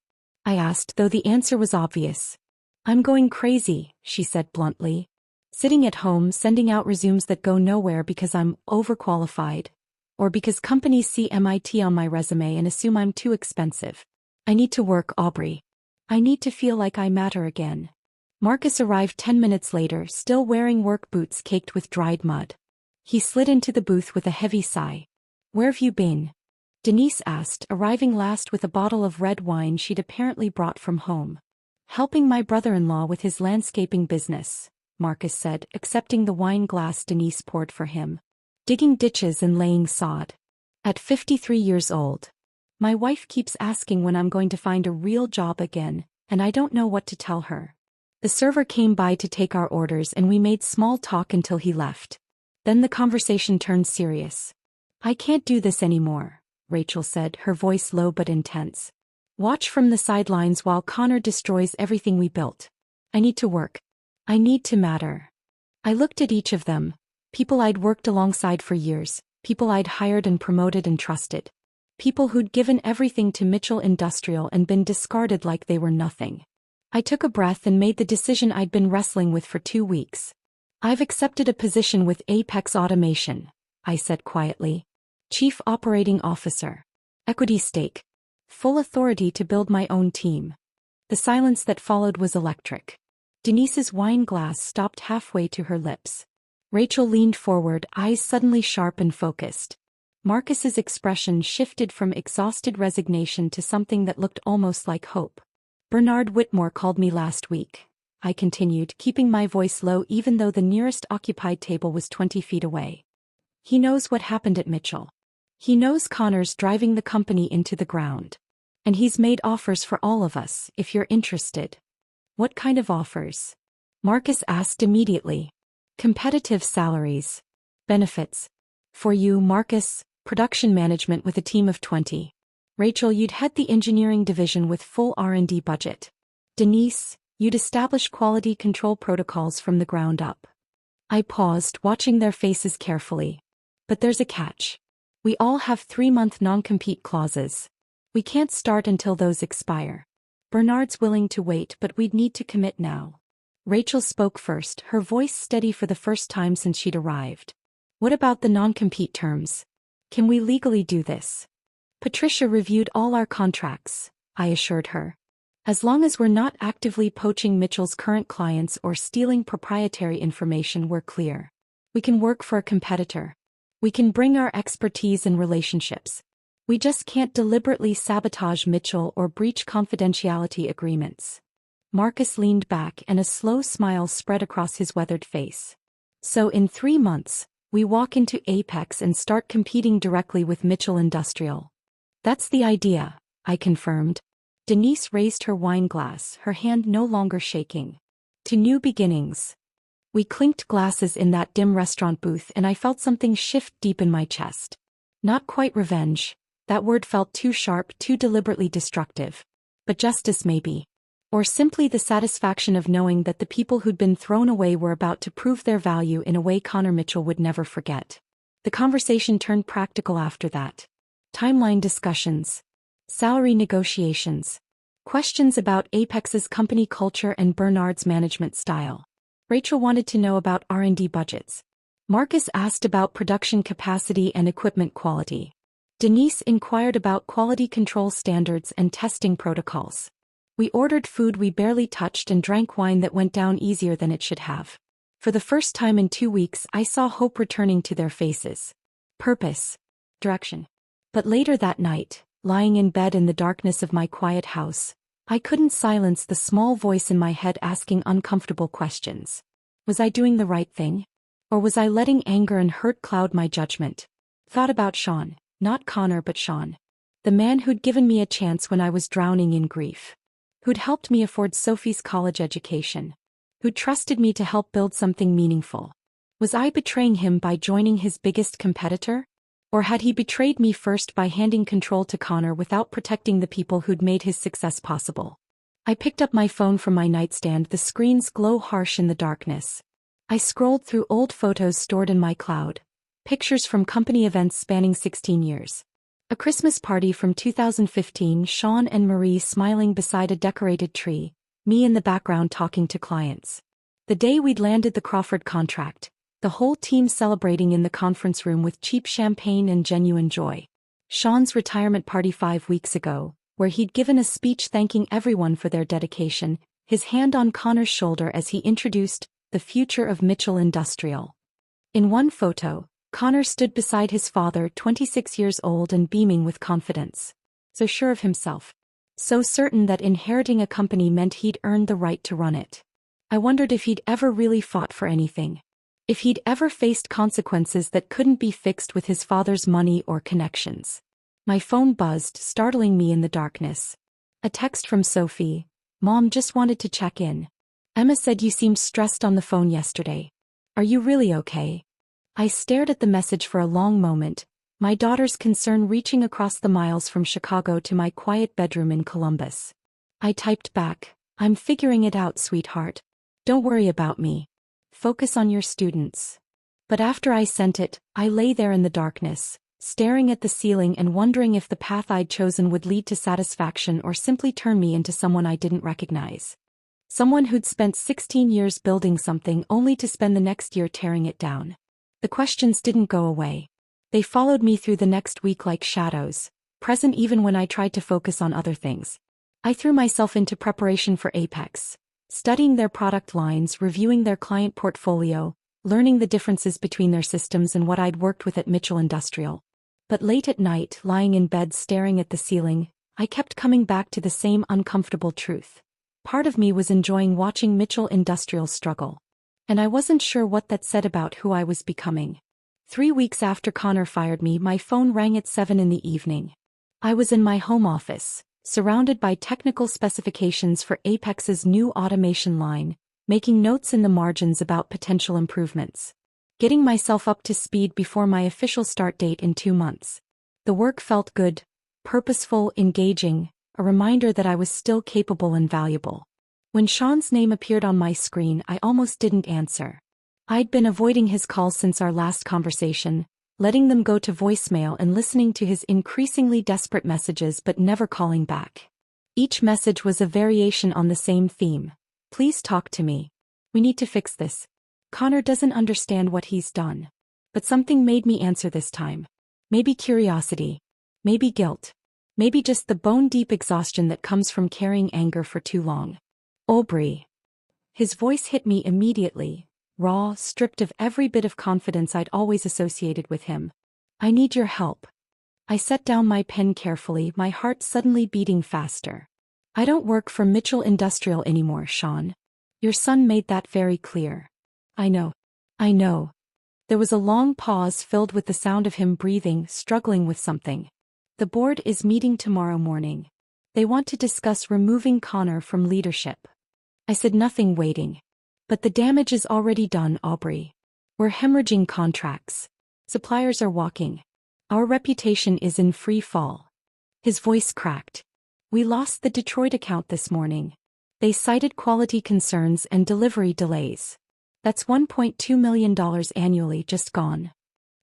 I asked, though the answer was obvious. "I'm going crazy," she said bluntly. "Sitting at home sending out resumes that go nowhere because I'm overqualified, or because companies see MIT on my resume and assume I'm too expensive. I need to work, Aubrey. I need to feel like I matter again." Marcus arrived 10 minutes later, still wearing work boots caked with dried mud. He slid into the booth with a heavy sigh. "Where have you been?" Denise asked, arriving last with a bottle of red wine she'd apparently brought from home. "Helping my brother-in-law with his landscaping business," Marcus said, accepting the wine glass Denise poured for him. "Digging ditches and laying sod. At 53 years old. My wife keeps asking when I'm going to find a real job again, and I don't know what to tell her." The server came by to take our orders and we made small talk until he left. Then the conversation turned serious. "I can't do this anymore," Rachel said, her voice low but intense. "Watch from the sidelines while Connor destroys everything we built. I need to work. I need to matter." I looked at each of them, people I'd worked alongside for years, people I'd hired and promoted and trusted. People who'd given everything to Mitchell Industrial and been discarded like they were nothing. I took a breath and made the decision I'd been wrestling with for 2 weeks. "I've accepted a position with Apex Automation," I said quietly. "Chief Operating Officer. Equity stake. Full authority to build my own team." The silence that followed was electric. Denise's wine glass stopped halfway to her lips. Rachel leaned forward, eyes suddenly sharp and focused. Marcus's expression shifted from exhausted resignation to something that looked almost like hope. Bernard Whitmore called me last week, I continued, keeping my voice low even though the nearest occupied table was 20 feet away. He knows what happened at Mitchell. He knows Connor's driving the company into the ground. And he's made offers for all of us, if you're interested. What kind of offers? Marcus asked immediately. Competitive salaries. Benefits. For you, Marcus, production management with a team of 20. Rachel, you'd head the engineering division with full R&D budget. Denise, you'd establish quality control protocols from the ground up. I paused, watching their faces carefully. But there's a catch. We all have 3-month non-compete clauses. We can't start until those expire. Bernard's willing to wait, but we'd need to commit now. Rachel spoke first, her voice steady for the first time since she'd arrived. What about the non-compete terms? Can we legally do this? Patricia reviewed all our contracts, I assured her. As long as we're not actively poaching Mitchell's current clients or stealing proprietary information, we're clear. We can work for a competitor. We can bring our expertise and relationships. We just can't deliberately sabotage Mitchell or breach confidentiality agreements. Marcus leaned back and a slow smile spread across his weathered face. So in 3 months, we walk into Apex and start competing directly with Mitchell Industrial. That's the idea, I confirmed. Denise raised her wine glass, her hand no longer shaking. To new beginnings. We clinked glasses in that dim restaurant booth and I felt something shift deep in my chest. Not quite revenge. That word felt too sharp, too deliberately destructive. But justice maybe. Or simply the satisfaction of knowing that the people who'd been thrown away were about to prove their value in a way Connor Mitchell would never forget. The conversation turned practical after that. Timeline discussions. Salary negotiations. Questions about Apex's company culture and Bernard's management style. Rachel wanted to know about R&D budgets. Marcus asked about production capacity and equipment quality. Denise inquired about quality control standards and testing protocols. We ordered food we barely touched and drank wine that went down easier than it should have. For the first time in 2 weeks, I saw hope returning to their faces. Purpose. Direction. But later that night, lying in bed in the darkness of my quiet house, I couldn't silence the small voice in my head asking uncomfortable questions. Was I doing the right thing? Or was I letting anger and hurt cloud my judgment? Thought about Sean. Not Connor but Sean. The man who'd given me a chance when I was drowning in grief. Who'd helped me afford Sophie's college education. Who'd trusted me to help build something meaningful. Was I betraying him by joining his biggest competitor? Or had he betrayed me first by handing control to Connor without protecting the people who'd made his success possible? I picked up my phone from my nightstand, the screen's glow harsh in the darkness. I scrolled through old photos stored in my cloud. Pictures from company events spanning 16 years. A Christmas party from 2015, Sean and Marie smiling beside a decorated tree, me in the background talking to clients. The day we'd landed the Crawford contract, the whole team celebrating in the conference room with cheap champagne and genuine joy. Sean's retirement party 5 weeks ago, where he'd given a speech thanking everyone for their dedication, his hand on Connor's shoulder as he introduced the future of Mitchell Industrial. In one photo, Connor stood beside his father, 26 years old and beaming with confidence. So sure of himself. So certain that inheriting a company meant he'd earned the right to run it. I wondered if he'd ever really fought for anything. If he'd ever faced consequences that couldn't be fixed with his father's money or connections. My phone buzzed, startling me in the darkness. A text from Sophie. Mom just wanted to check in. Emma said you seemed stressed on the phone yesterday. Are you really okay? I stared at the message for a long moment, my daughter's concern reaching across the miles from Chicago to my quiet bedroom in Columbus. I typed back, I'm figuring it out, sweetheart. Don't worry about me. Focus on your students. But after I sent it, I lay there in the darkness, staring at the ceiling and wondering if the path I'd chosen would lead to satisfaction or simply turn me into someone I didn't recognize. Someone who'd spent 16 years building something only to spend the next year tearing it down. The questions didn't go away. They followed me through the next week like shadows, present even when I tried to focus on other things. I threw myself into preparation for Apex, studying their product lines, reviewing their client portfolio, learning the differences between their systems and what I'd worked with at Mitchell Industrial. But late at night, lying in bed staring at the ceiling, I kept coming back to the same uncomfortable truth. Part of me was enjoying watching Mitchell Industrial struggle. And I wasn't sure what that said about who I was becoming. 3 weeks after Connor fired me, my phone rang at 7 in the evening. I was in my home office, surrounded by technical specifications for Apex's new automation line, making notes in the margins about potential improvements. Getting myself up to speed before my official start date in 2 months. The work felt good, purposeful, engaging, a reminder that I was still capable and valuable. When Sean's name appeared on my screen, I almost didn't answer. I'd been avoiding his calls since our last conversation, letting them go to voicemail and listening to his increasingly desperate messages but never calling back. Each message was a variation on the same theme. Please talk to me. We need to fix this. Connor doesn't understand what he's done. But something made me answer this time. Maybe curiosity. Maybe guilt. Maybe just the bone-deep exhaustion that comes from carrying anger for too long. Aubrey. His voice hit me immediately, raw, stripped of every bit of confidence I'd always associated with him. I need your help. I set down my pen carefully, my heart suddenly beating faster. I don't work for Mitchell Industrial anymore, Sean. Your son made that very clear. I know. I know. There was a long pause filled with the sound of him breathing, struggling with something. The board is meeting tomorrow morning. They want to discuss removing Connor from leadership. I said nothing, waiting. But the damage is already done, Aubrey. We're hemorrhaging contracts. Suppliers are walking. Our reputation is in free fall. His voice cracked. We lost the Detroit account this morning. They cited quality concerns and delivery delays. That's $1.2 million annually just gone.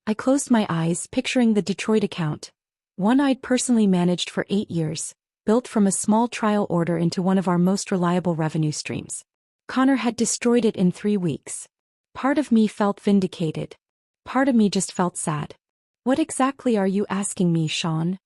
I closed my eyes, picturing the Detroit account, one I'd personally managed for 8 years, built from a small trial order into one of our most reliable revenue streams. Connor had destroyed it in 3 weeks. Part of me felt vindicated. Part of me just felt sad. What exactly are you asking me, Sean?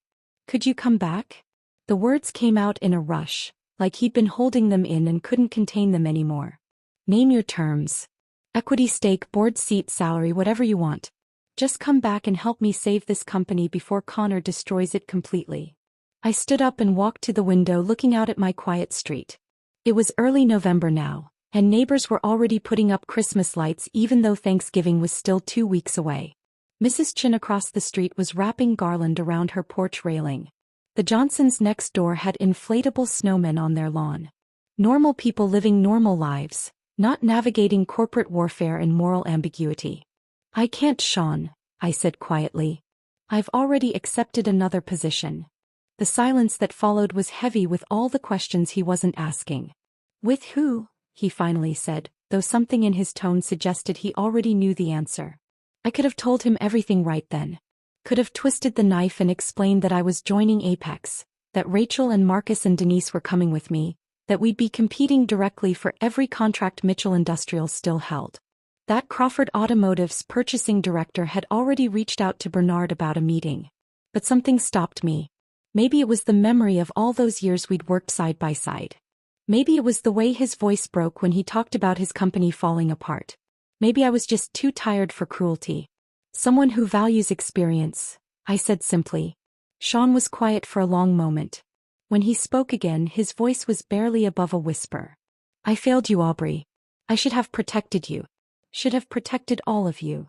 Could you come back? The words came out in a rush, like he'd been holding them in and couldn't contain them anymore. Name your terms. Equity stake, board seat, salary, whatever you want. Just come back and help me save this company before Connor destroys it completely. I stood up and walked to the window, looking out at my quiet street. It was early November now, and neighbors were already putting up Christmas lights even though Thanksgiving was still 2 weeks away. Mrs. Chin across the street was wrapping garland around her porch railing. The Johnsons next door had inflatable snowmen on their lawn. Normal people living normal lives, not navigating corporate warfare and moral ambiguity. I can't, Sean, I said quietly. I've already accepted another position. The silence that followed was heavy with all the questions he wasn't asking. With who? He finally said, though something in his tone suggested he already knew the answer. I could have told him everything right then. Could have twisted the knife and explained that I was joining Apex, that Rachel and Marcus and Denise were coming with me, that we'd be competing directly for every contract Mitchell Industrial still held. That Crawford Automotive's purchasing director had already reached out to Bernard about a meeting. But something stopped me. Maybe it was the memory of all those years we'd worked side by side. Maybe it was the way his voice broke when he talked about his company falling apart. Maybe I was just too tired for cruelty. Someone who values experience, I said simply. Sean was quiet for a long moment. When he spoke again, his voice was barely above a whisper. I failed you, Aubrey. I should have protected you. Should have protected all of you.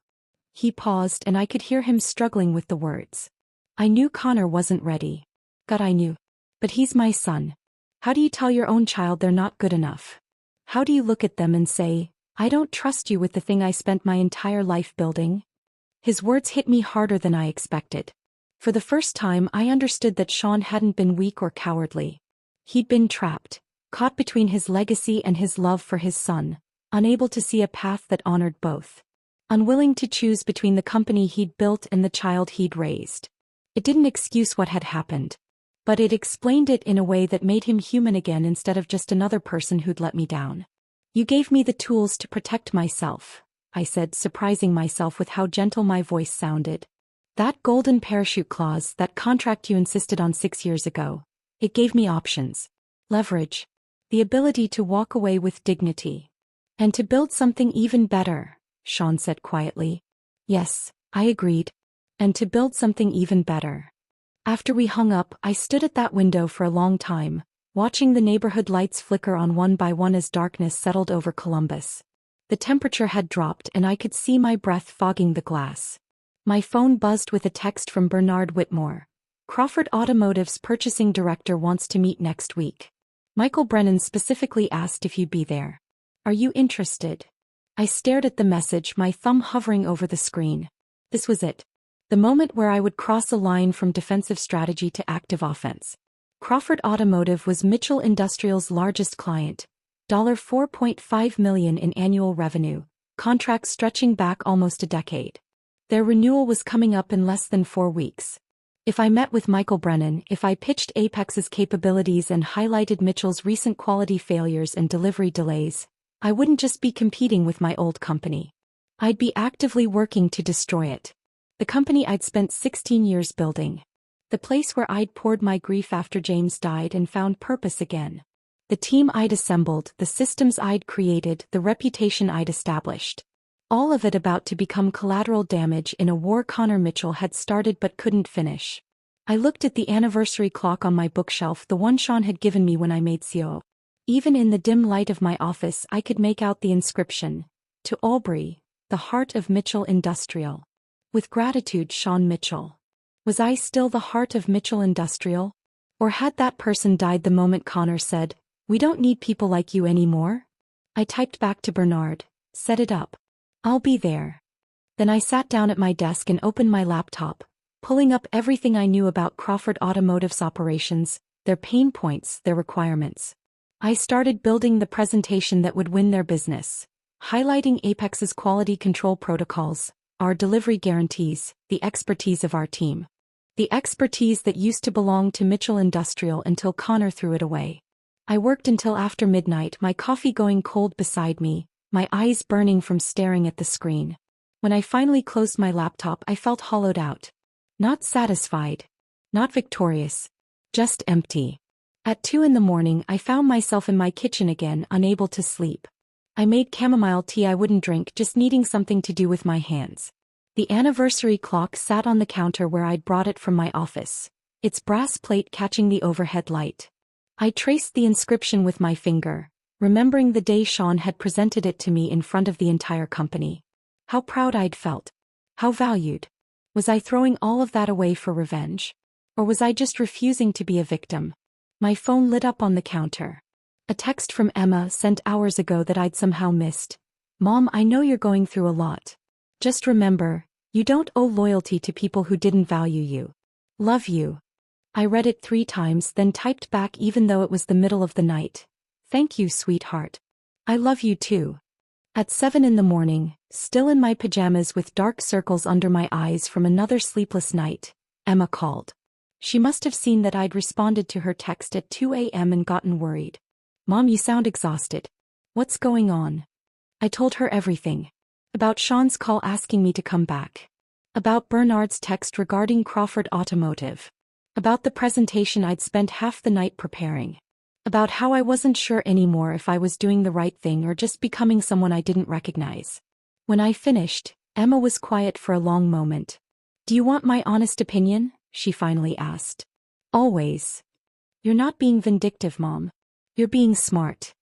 He paused and I could hear him struggling with the words. I knew Connor wasn't ready. God, I knew. But he's my son. How do you tell your own child they're not good enough? How do you look at them and say, I don't trust you with the thing I spent my entire life building? His words hit me harder than I expected. For the first time I understood that Sean hadn't been weak or cowardly. He'd been trapped, caught between his legacy and his love for his son, unable to see a path that honored both. Unwilling to choose between the company he'd built and the child he'd raised. It didn't excuse what had happened. But it explained it in a way that made him human again instead of just another person who'd let me down. You gave me the tools to protect myself, I said, surprising myself with how gentle my voice sounded. That golden parachute clause, that contract you insisted on 6 years ago, it gave me options. leverage, the ability to walk away with dignity. And to build something even better, Sean said quietly. Yes, I agreed. And to build something even better. After we hung up, I stood at that window for a long time, watching the neighborhood lights flicker on one by one as darkness settled over Columbus. The temperature had dropped and I could see my breath fogging the glass. My phone buzzed with a text from Bernard Whitmore. Crawford Automotive's purchasing director wants to meet next week. Michael Brennan specifically asked if you'd be there. Are you interested? I stared at the message, my thumb hovering over the screen. This was it. The moment where I would cross a line from defensive strategy to active offense. Crawford Automotive was Mitchell Industrial's largest client. $4.5 million in annual revenue, contracts stretching back almost a decade. Their renewal was coming up in less than 4 weeks. If I met with Michael Brennan, if I pitched Apex's capabilities and highlighted Mitchell's recent quality failures and delivery delays, I wouldn't just be competing with my old company. I'd be actively working to destroy it. The company I'd spent 16 years building. The place where I'd poured my grief after James died and found purpose again. The team I'd assembled, the systems I'd created, the reputation I'd established. All of it about to become collateral damage in a war Connor Mitchell had started but couldn't finish. I looked at the anniversary clock on my bookshelf, the one Sean had given me when I made CO. Even in the dim light of my office I could make out the inscription, "To Aubrey, the heart of Mitchell Industrial. With gratitude, Sean Mitchell." Was I still the heart of Mitchell Industrial? Or had that person died the moment Connor said, "We don't need people like you anymore"? I typed back to Bernard, "Set it up. I'll be there." Then I sat down at my desk and opened my laptop, pulling up everything I knew about Crawford Automotive's operations, their pain points, their requirements. I started building the presentation that would win their business, highlighting Apex's quality control protocols, our delivery guarantees, the expertise of our team. The expertise that used to belong to Mitchell Industrial until Connor threw it away. I worked until after midnight, my coffee going cold beside me, my eyes burning from staring at the screen. When I finally closed my laptop, I felt hollowed out. Not satisfied. Not victorious. Just empty. At 2 a.m, I found myself in my kitchen again, unable to sleep. I made chamomile tea I wouldn't drink, just needing something to do with my hands. The anniversary clock sat on the counter where I'd brought it from my office, its brass plate catching the overhead light. I traced the inscription with my finger, remembering the day Sean had presented it to me in front of the entire company. How proud I'd felt. How valued. Was I throwing all of that away for revenge? Or was I just refusing to be a victim? My phone lit up on the counter. A text from Emma sent hours ago that I'd somehow missed. "Mom, I know you're going through a lot. Just remember, you don't owe loyalty to people who didn't value you. Love you." I read it 3 times, then typed back even though it was the middle of the night. "Thank you, sweetheart. I love you too." At 7 a.m, still in my pajamas with dark circles under my eyes from another sleepless night, Emma called. She must have seen that I'd responded to her text at 2 a.m. and gotten worried. "Mom, you sound exhausted. What's going on?" I told her everything. About Sean's call asking me to come back. About Bernard's text regarding Crawford Automotive. About the presentation I'd spent half the night preparing. About how I wasn't sure anymore if I was doing the right thing or just becoming someone I didn't recognize. When I finished, Emma was quiet for a long moment. "Do you want my honest opinion?" she finally asked. "Always." "You're not being vindictive, Mom. You're being smart."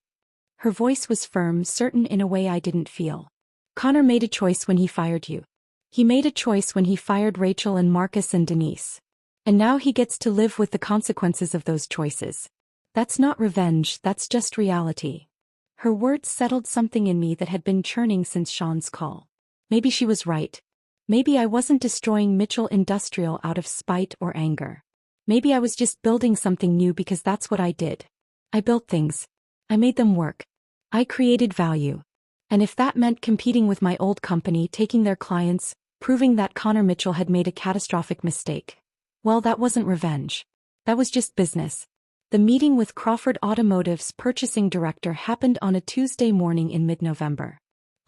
Her voice was firm, certain in a way I didn't feel. "Connor made a choice when he fired you. He made a choice when he fired Rachel and Marcus and Denise. And now he gets to live with the consequences of those choices. That's not revenge, that's just reality." Her words settled something in me that had been churning since Sean's call. Maybe she was right. Maybe I wasn't destroying Mitchell Industrial out of spite or anger. Maybe I was just building something new because that's what I did. I built things. I made them work. I created value. And if that meant competing with my old company, taking their clients, proving that Connor Mitchell had made a catastrophic mistake, well, that wasn't revenge. That was just business. The meeting with Crawford Automotive's purchasing director happened on a Tuesday morning in mid-November.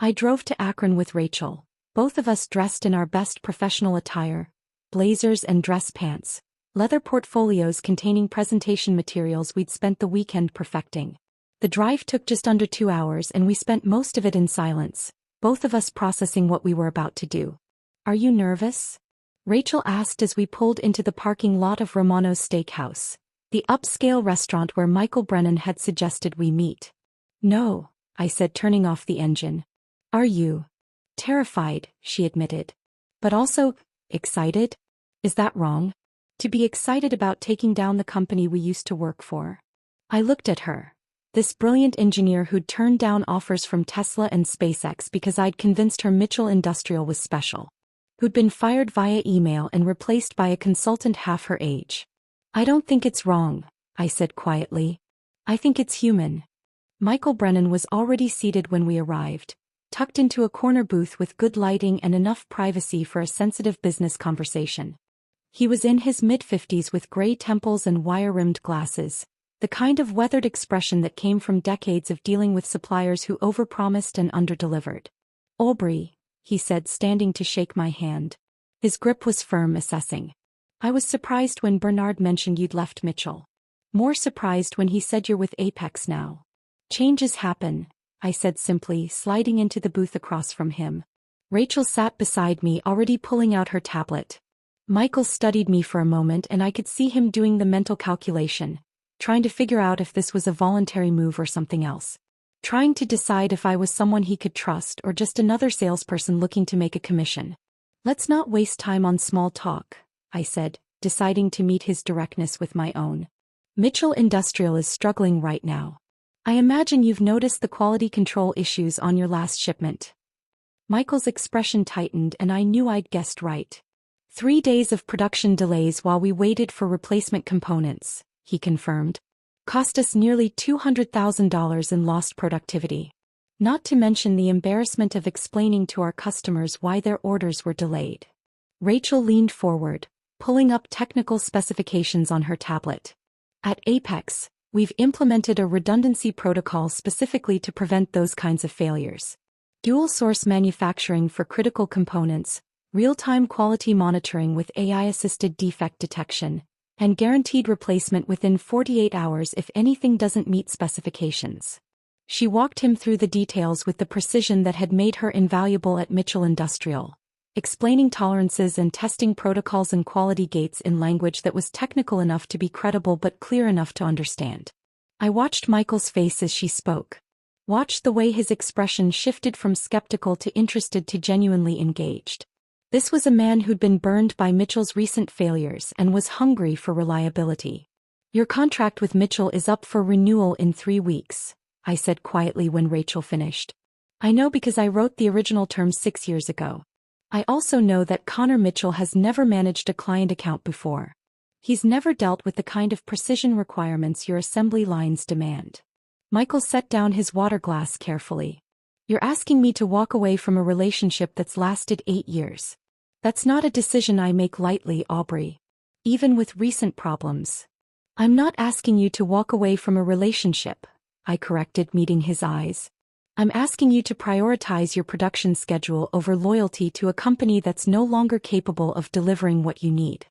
I drove to Akron with Rachel, both of us dressed in our best professional attire, blazers and dress pants, leather portfolios containing presentation materials we'd spent the weekend perfecting. The drive took just under 2 hours and we spent most of it in silence, both of us processing what we were about to do. "Are you nervous?" Rachel asked as we pulled into the parking lot of Romano's Steakhouse, the upscale restaurant where Michael Brennan had suggested we meet. "No," I said, turning off the engine. "Are you?" "Terrified," she admitted. "But also, excited? Is that wrong? To be excited about taking down the company we used to work for?" I looked at her. This brilliant engineer who'd turned down offers from Tesla and SpaceX because I'd convinced her Mitchell Industrial was special. Who'd been fired via email and replaced by a consultant half her age. "I don't think it's wrong," I said quietly. "I think it's human." Michael Brennan was already seated when we arrived, tucked into a corner booth with good lighting and enough privacy for a sensitive business conversation. He was in his mid-50s with gray temples and wire-rimmed glasses, the kind of weathered expression that came from decades of dealing with suppliers who overpromised and underdelivered. "Aubrey," he said, standing to shake my hand. His grip was firm, assessing. "I was surprised when Bernard mentioned you'd left Mitchell. More surprised when he said you're with Apex now." "Changes happen," I said simply, sliding into the booth across from him. Rachel sat beside me, already pulling out her tablet. Michael studied me for a moment and I could see him doing the mental calculation, trying to figure out if this was a voluntary move or something else. Trying to decide if I was someone he could trust or just another salesperson looking to make a commission. "Let's not waste time on small talk," I said, deciding to meet his directness with my own. "Mitchell Industrial is struggling right now. I imagine you've noticed the quality control issues on your last shipment." Michael's expression tightened and I knew I'd guessed right. 3 days of production delays while we waited for replacement components, he confirmed. Cost us nearly $200,000 in lost productivity. Not to mention the embarrassment of explaining to our customers why their orders were delayed. Rachel leaned forward, pulling up technical specifications on her tablet. "At Apex, we've implemented a redundancy protocol specifically to prevent those kinds of failures. Dual-source manufacturing for critical components, real-time quality monitoring with AI-assisted defect detection, and guaranteed replacement within 48 hours if anything doesn't meet specifications." She walked him through the details with the precision that had made her invaluable at Mitchell Industrial, explaining tolerances and testing protocols and quality gates in language that was technical enough to be credible but clear enough to understand. I watched Michael's face as she spoke. Watched the way his expression shifted from skeptical to interested to genuinely engaged. This was a man who'd been burned by Mitchell's recent failures and was hungry for reliability. "Your contract with Mitchell is up for renewal in 3 weeks, I said quietly when Rachel finished. "I know because I wrote the original terms 6 years ago. I also know that Connor Mitchell has never managed a client account before. He's never dealt with the kind of precision requirements your assembly lines demand." Michael set down his water glass carefully. "You're asking me to walk away from a relationship that's lasted 8 years. That's not a decision I make lightly, Aubrey. Even with recent problems." "I'm not asking you to walk away from a relationship," I corrected, meeting his eyes. "I'm asking you to prioritize your production schedule over loyalty to a company that's no longer capable of delivering what you need.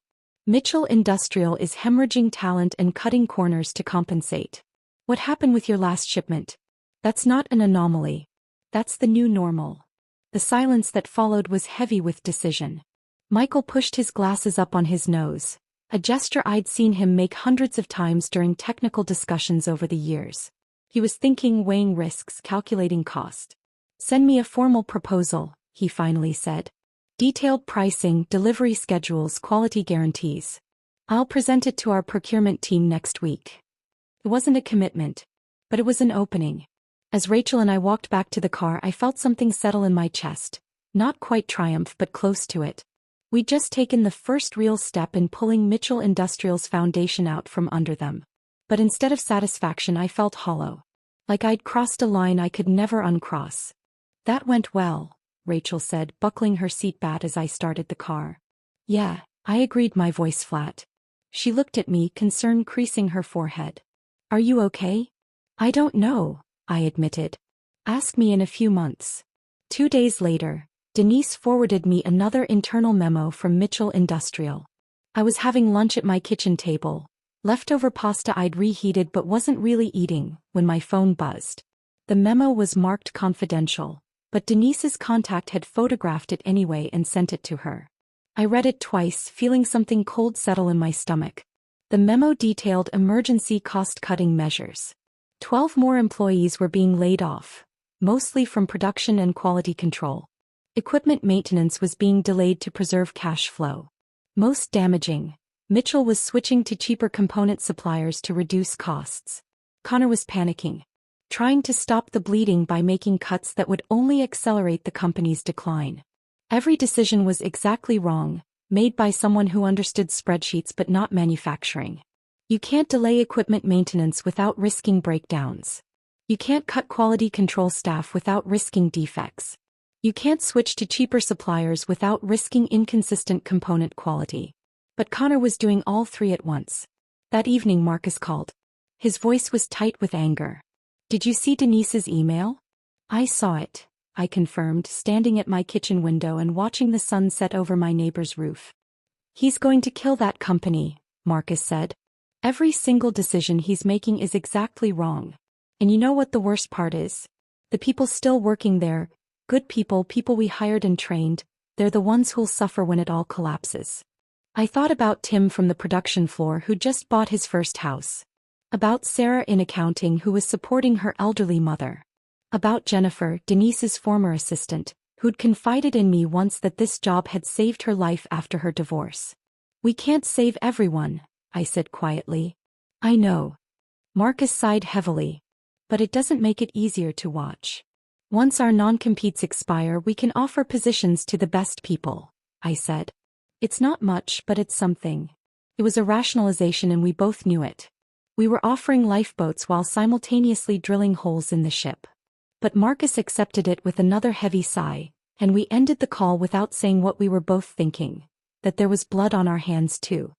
Mitchell Industrial is hemorrhaging talent and cutting corners to compensate. What happened with your last shipment? That's not an anomaly. That's the new normal." The silence that followed was heavy with decision. Michael pushed his glasses up on his nose, a gesture I'd seen him make hundreds of times during technical discussions over the years. He was thinking, weighing risks, calculating cost. "Send me a formal proposal," he finally said. "Detailed pricing, delivery schedules, quality guarantees. I'll present it to our procurement team next week." It wasn't a commitment, but it was an opening. As Rachel and I walked back to the car, I felt something settle in my chest. Not quite triumph, but close to it. We'd just taken the first real step in pulling Mitchell Industrial's foundation out from under them. But instead of satisfaction, I felt hollow. Like I'd crossed a line I could never uncross. "That went well," Rachel said, buckling her seatbelt as I started the car. "Yeah," I agreed, my voice flat. She looked at me, concern creasing her forehead. "Are you okay?" "I don't know," I admitted. "Ask me in a few months." 2 days later, Denise forwarded me another internal memo from Mitchell Industrial. I was having lunch at my kitchen table, leftover pasta I'd reheated but wasn't really eating, when my phone buzzed. The memo was marked confidential, but Denise's contact had photographed it anyway and sent it to her. I read it twice, feeling something cold settle in my stomach. The memo detailed emergency cost-cutting measures. 12 more employees were being laid off, mostly from production and quality control. Equipment maintenance was being delayed to preserve cash flow. Most damaging, Mitchell was switching to cheaper component suppliers to reduce costs. Connor was panicking, trying to stop the bleeding by making cuts that would only accelerate the company's decline. Every decision was exactly wrong, made by someone who understood spreadsheets but not manufacturing. You can't delay equipment maintenance without risking breakdowns. You can't cut quality control staff without risking defects. You can't switch to cheaper suppliers without risking inconsistent component quality. But Connor was doing all three at once. That evening Marcus called. His voice was tight with anger. "Did you see Denise's email?" "I saw it," I confirmed, standing at my kitchen window and watching the sun set over my neighbor's roof. "He's going to kill that company," Marcus said. "Every single decision he's making is exactly wrong. And you know what the worst part is? The people still working there, good people we hired and trained, they're the ones who'll suffer when it all collapses." I thought about Tim from the production floor who just bought his first house. About Sarah in accounting who was supporting her elderly mother. About Jennifer, Denise's former assistant, who'd confided in me once that this job had saved her life after her divorce. "We can't save everyone," I said quietly. "I know." Marcus sighed heavily. "But it doesn't make it easier to watch. Once our non-competes expire, we can offer positions to the best people," I said. "It's not much, but it's something." It was a rationalization and we both knew it. We were offering lifeboats while simultaneously drilling holes in the ship. But Marcus accepted it with another heavy sigh, and we ended the call without saying what we were both thinking, that there was blood on our hands too.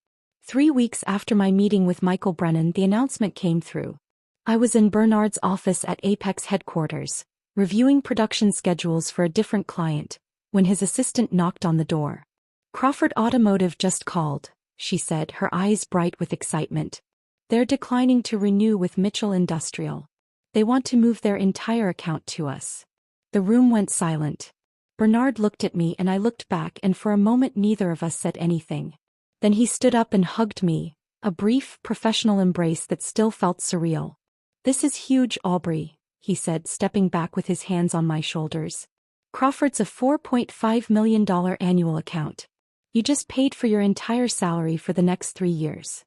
3 weeks after my meeting with Michael Brennan, the announcement came through. I was in Bernard's office at Apex headquarters, reviewing production schedules for a different client, when his assistant knocked on the door. "Crawford Automotive just called," she said, her eyes bright with excitement. "They're declining to renew with Mitchell Industrial. They want to move their entire account to us." The room went silent. Bernard looked at me and I looked back, and for a moment neither of us said anything. Then he stood up and hugged me, a brief, professional embrace that still felt surreal. "This is huge, Aubrey," he said, stepping back with his hands on my shoulders. "Crawford's a $4.5 million annual account. You just paid for your entire salary for the next 3 years.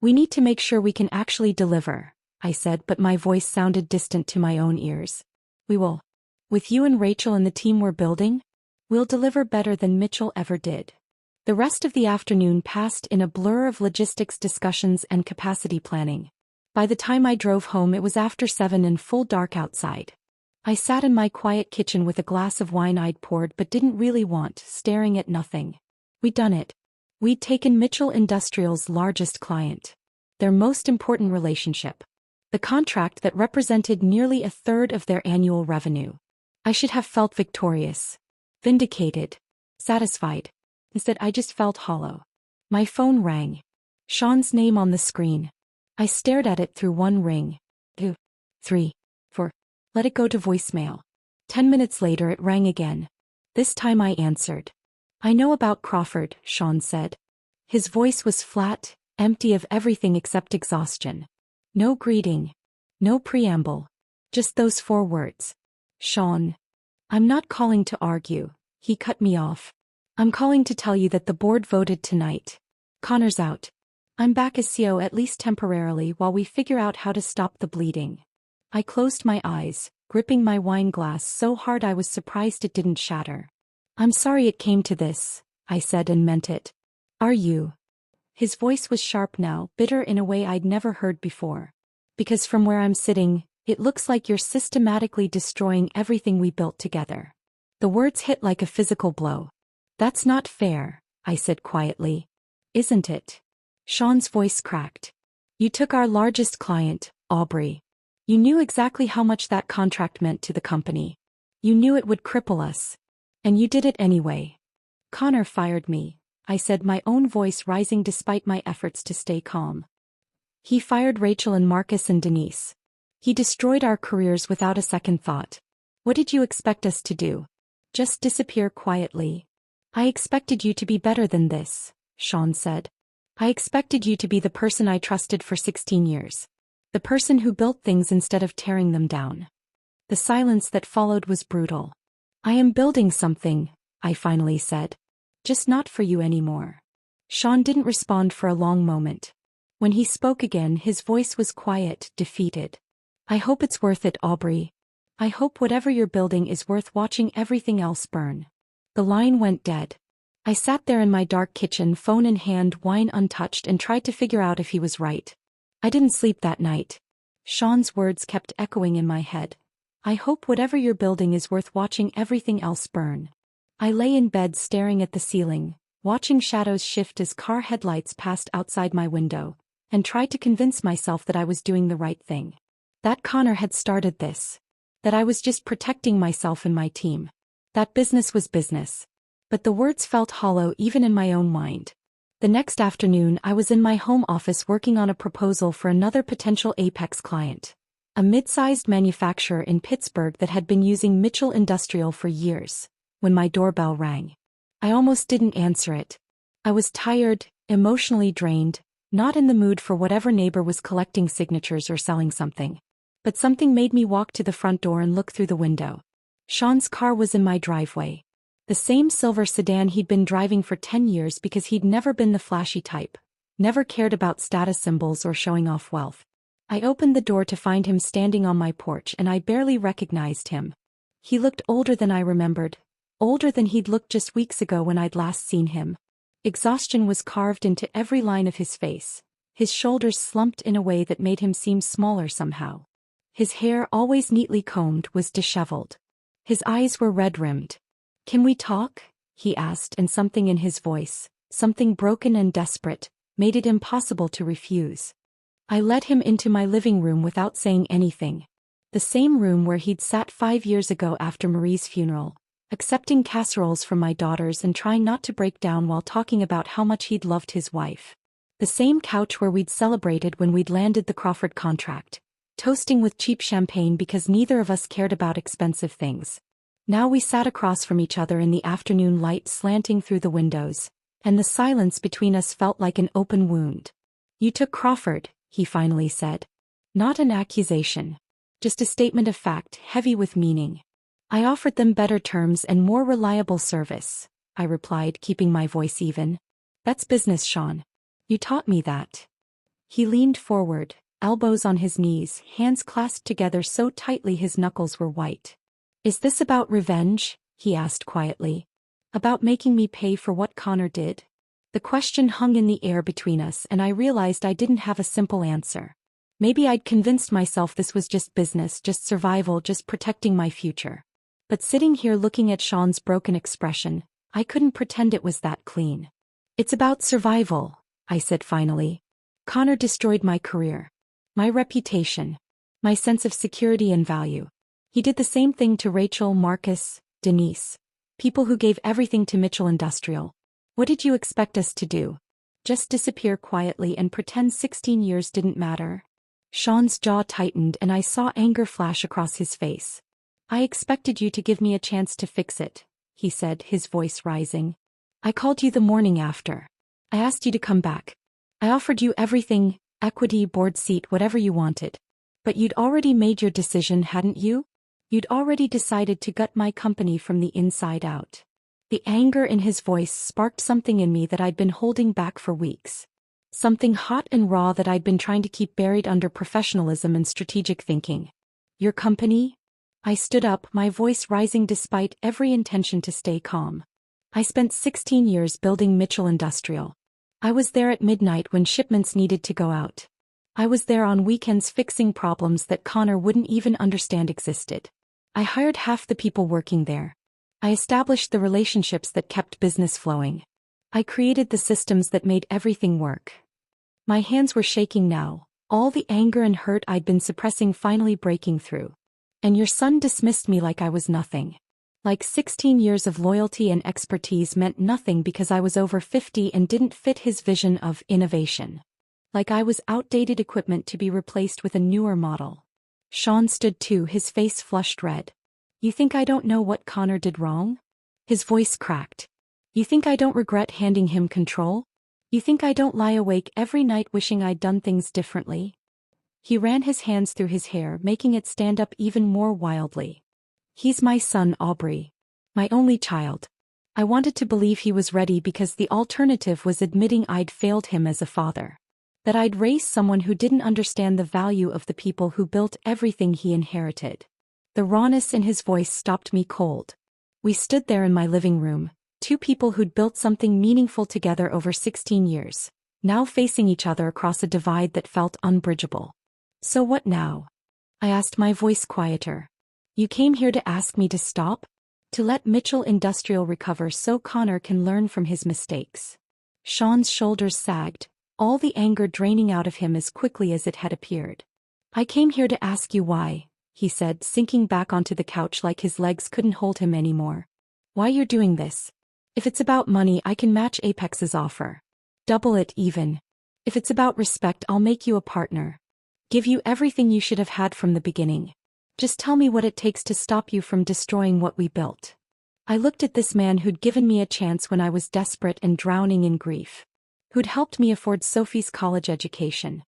We need to make sure we can actually deliver," I said, but my voice sounded distant to my own ears. "We will. With you and Rachel and the team we're building, we'll deliver better than Mitchell ever did." The rest of the afternoon passed in a blur of logistics discussions and capacity planning. By the time I drove home, it was after 7 and full dark outside. I sat in my quiet kitchen with a glass of wine I'd poured but didn't really want, staring at nothing. We'd done it. We'd taken Mitchell Industrial's largest client. Their most important relationship. The contract that represented nearly a third of their annual revenue. I should have felt victorious. Vindicated. Satisfied. Instead, I just felt hollow. My phone rang. Sean's name on the screen. I stared at it through 1 ring. 2, 3, 4. Let it go to voicemail. 10 minutes later it rang again. This time I answered. "I know about Crawford," Sean said. His voice was flat, empty of everything except exhaustion. No greeting. No preamble. Just those 4 words. "Sean. I'm not calling to argue," he cut me off. "I'm calling to tell you that the board voted tonight. Connor's out. I'm back as CEO, at least temporarily, while we figure out how to stop the bleeding." I closed my eyes, gripping my wine glass so hard I was surprised it didn't shatter. "I'm sorry it came to this," I said, and meant it. "Are you?" His voice was sharp now, bitter in a way I'd never heard before. "Because from where I'm sitting, it looks like you're systematically destroying everything we built together." The words hit like a physical blow. "That's not fair," I said quietly. "Isn't it?" Sean's voice cracked. "You took our largest client, Aubrey. You knew exactly how much that contract meant to the company. You knew it would cripple us. And you did it anyway. Connor fired me," I said, my own voice rising despite my efforts to stay calm. He fired Rachel and Marcus and Denise. He destroyed our careers without a second thought. What did you expect us to do? Just disappear quietly? I expected you to be better than this, Sean said. I expected you to be the person I trusted for 16 years. The person who built things instead of tearing them down. The silence that followed was brutal. I am building something, I finally said. Just not for you anymore. Sean didn't respond for a long moment. When he spoke again, his voice was quiet, defeated. I hope it's worth it, Aubrey. I hope whatever you're building is worth watching everything else burn. The line went dead. I sat there in my dark kitchen, phone in hand, wine untouched, and tried to figure out if he was right. I didn't sleep that night. Sean's words kept echoing in my head. I hope whatever you're building is worth watching everything else burn. I lay in bed staring at the ceiling, watching shadows shift as car headlights passed outside my window, and tried to convince myself that I was doing the right thing. That Connor had started this. That I was just protecting myself and my team. That business was business. But the words felt hollow even in my own mind. The next afternoon I was in my home office working on a proposal for another potential Apex client. A mid-sized manufacturer in Pittsburgh that had been using Mitchell Industrial for years, when my doorbell rang. I almost didn't answer it. I was tired, emotionally drained, not in the mood for whatever neighbor was collecting signatures or selling something. But something made me walk to the front door and look through the window. Sean's car was in my driveway. The same silver sedan he'd been driving for 10 years because he'd never been the flashy type, never cared about status symbols or showing off wealth. I opened the door to find him standing on my porch, and I barely recognized him. He looked older than I remembered, older than he'd looked just weeks ago when I'd last seen him. Exhaustion was carved into every line of his face. His shoulders slumped in a way that made him seem smaller somehow. His hair, always neatly combed, was disheveled. His eyes were red-rimmed. "Can we talk?" he asked, and something in his voice, something broken and desperate, made it impossible to refuse. I led him into my living room without saying anything. The same room where he'd sat 5 years ago after Marie's funeral, accepting casseroles from my daughters and trying not to break down while talking about how much he'd loved his wife. The same couch where we'd celebrated when we'd landed the Crawford contract, toasting with cheap champagne because neither of us cared about expensive things. Now we sat across from each other in the afternoon light slanting through the windows, and the silence between us felt like an open wound. "You took Crawford," he finally said. "Not an accusation. Just a statement of fact, heavy with meaning." "I offered them better terms and more reliable service," I replied, keeping my voice even. "That's business, Sean. You taught me that." He leaned forward, elbows on his knees, hands clasped together so tightly his knuckles were white. "Is this about revenge?" he asked quietly. "About making me pay for what Connor did?" The question hung in the air between us, and I realized I didn't have a simple answer. Maybe I'd convinced myself this was just business, just survival, just protecting my future. But sitting here looking at Sean's broken expression, I couldn't pretend it was that clean. "It's about survival," I said finally. "Connor destroyed my career. My reputation. My sense of security and value. He did the same thing to Rachel, Marcus, Denise. People who gave everything to Mitchell Industrial. What did you expect us to do? Just disappear quietly and pretend 16 years didn't matter?" Sean's jaw tightened and I saw anger flash across his face. "I expected you to give me a chance to fix it," he said, his voice rising. "I called you the morning after. I asked you to come back. I offered you everything, equity, board seat, whatever you wanted. But you'd already made your decision, hadn't you? You'd already decided to gut my company from the inside out." The anger in his voice sparked something in me that I'd been holding back for weeks. Something hot and raw that I'd been trying to keep buried under professionalism and strategic thinking. "Your company?" I stood up, my voice rising despite every intention to stay calm. "I spent 16 years building Mitchell Industrial. I was there at midnight when shipments needed to go out. I was there on weekends fixing problems that Connor wouldn't even understand existed. I hired half the people working there. I established the relationships that kept business flowing. I created the systems that made everything work." My hands were shaking now, all the anger and hurt I'd been suppressing finally breaking through. "And your son dismissed me like I was nothing. Like 16 years of loyalty and expertise meant nothing because I was over 50 and didn't fit his vision of innovation. Like I was outdated equipment to be replaced with a newer model. Sean stood too, his face flushed red. You think I don't know what Connor did wrong? His voice cracked. You think I don't regret handing him control? You think I don't lie awake every night wishing I'd done things differently? He ran his hands through his hair, making it stand up even more wildly. He's my son, Aubrey. My only child. I wanted to believe he was ready because the alternative was admitting I'd failed him as a father. That I'd raised someone who didn't understand the value of the people who built everything he inherited. The rawness in his voice stopped me cold. We stood there in my living room, two people who'd built something meaningful together over 16 years, now facing each other across a divide that felt unbridgeable. So what now? I asked, my voice quieter. You came here to ask me to stop? To let Mitchell Industrial recover so Connor can learn from his mistakes. Sean's shoulders sagged, all the anger draining out of him as quickly as it had appeared. I came here to ask you why, he said, sinking back onto the couch like his legs couldn't hold him anymore. Why you're doing this? If it's about money, I can match Apex's offer. Double it even. If it's about respect, I'll make you a partner. Give you everything you should have had from the beginning. Just tell me what it takes to stop you from destroying what we built. I looked at this man who'd given me a chance when I was desperate and drowning in grief. Who'd helped me afford Sophie's college education.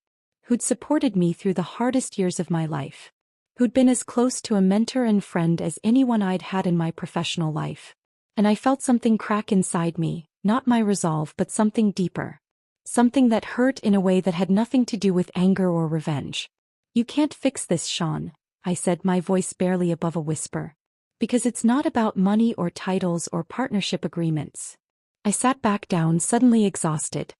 Who'd supported me through the hardest years of my life. Who'd been as close to a mentor and friend as anyone I'd had in my professional life. And I felt something crack inside me, not my resolve but something deeper. Something that hurt in a way that had nothing to do with anger or revenge. You can't fix this, Sean, I said, my voice barely above a whisper. Because it's not about money or titles or partnership agreements. I sat back down, suddenly exhausted.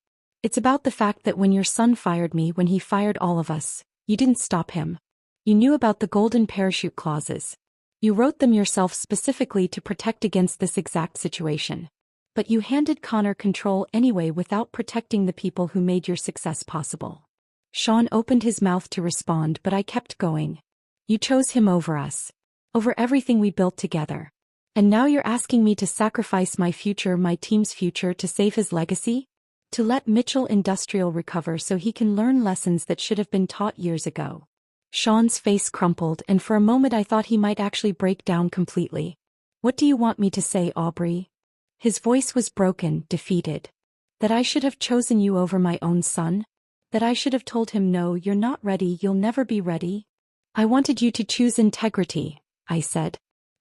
It's about the fact that when your son fired me, when he fired all of us, you didn't stop him. You knew about the golden parachute clauses. You wrote them yourself specifically to protect against this exact situation. But you handed Connor control anyway without protecting the people who made your success possible. Sean opened his mouth to respond, but I kept going. You chose him over us. Over everything we built together. And now you're asking me to sacrifice my future, my team's future, to save his legacy? To let Mitchell Industrial recover so he can learn lessons that should have been taught years ago. Sean's face crumpled, and for a moment I thought he might actually break down completely. What do you want me to say, Aubrey? His voice was broken, defeated. That I should have chosen you over my own son? That I should have told him, no, you're not ready, you'll never be ready? I wanted you to choose integrity, I said.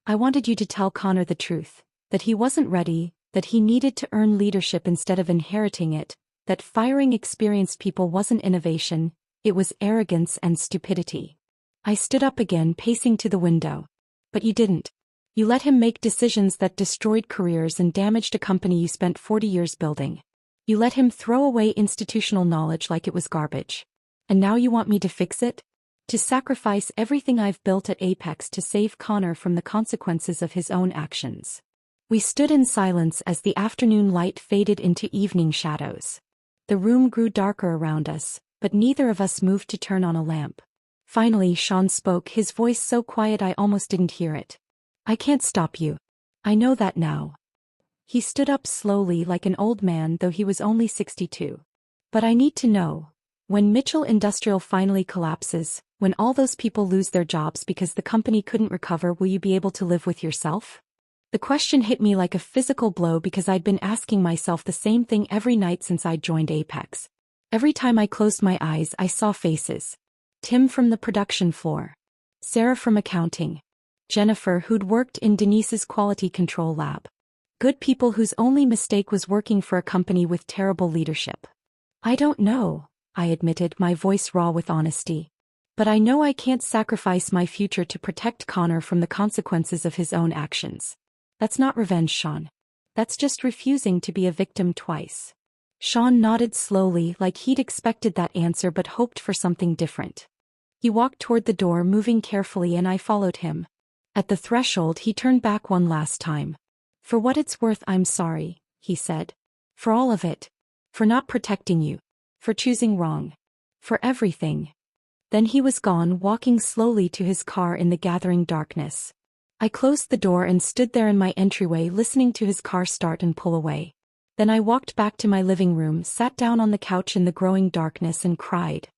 I wanted you to tell Connor the truth, that he wasn't ready, that he needed to earn leadership instead of inheriting it, that firing experienced people wasn't innovation, it was arrogance and stupidity. I stood up again, pacing to the window. But you didn't. You let him make decisions that destroyed careers and damaged a company you spent 40 years building. You let him throw away institutional knowledge like it was garbage. And now you want me to fix it? To sacrifice everything I've built at Apex to save Connor from the consequences of his own actions. We stood in silence as the afternoon light faded into evening shadows. The room grew darker around us, but neither of us moved to turn on a lamp. Finally, Sean spoke, his voice so quiet I almost didn't hear it. I can't stop you. I know that now. He stood up slowly like an old man, though he was only 62. But I need to know. When Mitchell Industrial finally collapses, when all those people lose their jobs because the company couldn't recover, will you be able to live with yourself? The question hit me like a physical blow because I'd been asking myself the same thing every night since I'd joined Apex. Every time I closed my eyes, I saw faces. Tim from the production floor. Sarah from accounting. Jennifer, who'd worked in Denise's quality control lab. Good people whose only mistake was working for a company with terrible leadership. I don't know, I admitted, my voice raw with honesty. But I know I can't sacrifice my future to protect Connor from the consequences of his own actions. That's not revenge, Sean. That's just refusing to be a victim twice. Sean nodded slowly, like he'd expected that answer but hoped for something different. He walked toward the door, moving carefully, and I followed him. At the threshold, he turned back one last time. For what it's worth, I'm sorry, he said. For all of it. For not protecting you. For choosing wrong. For everything. Then he was gone, walking slowly to his car in the gathering darkness. I closed the door and stood there in my entryway listening to his car start and pull away. Then I walked back to my living room, sat down on the couch in the growing darkness and cried.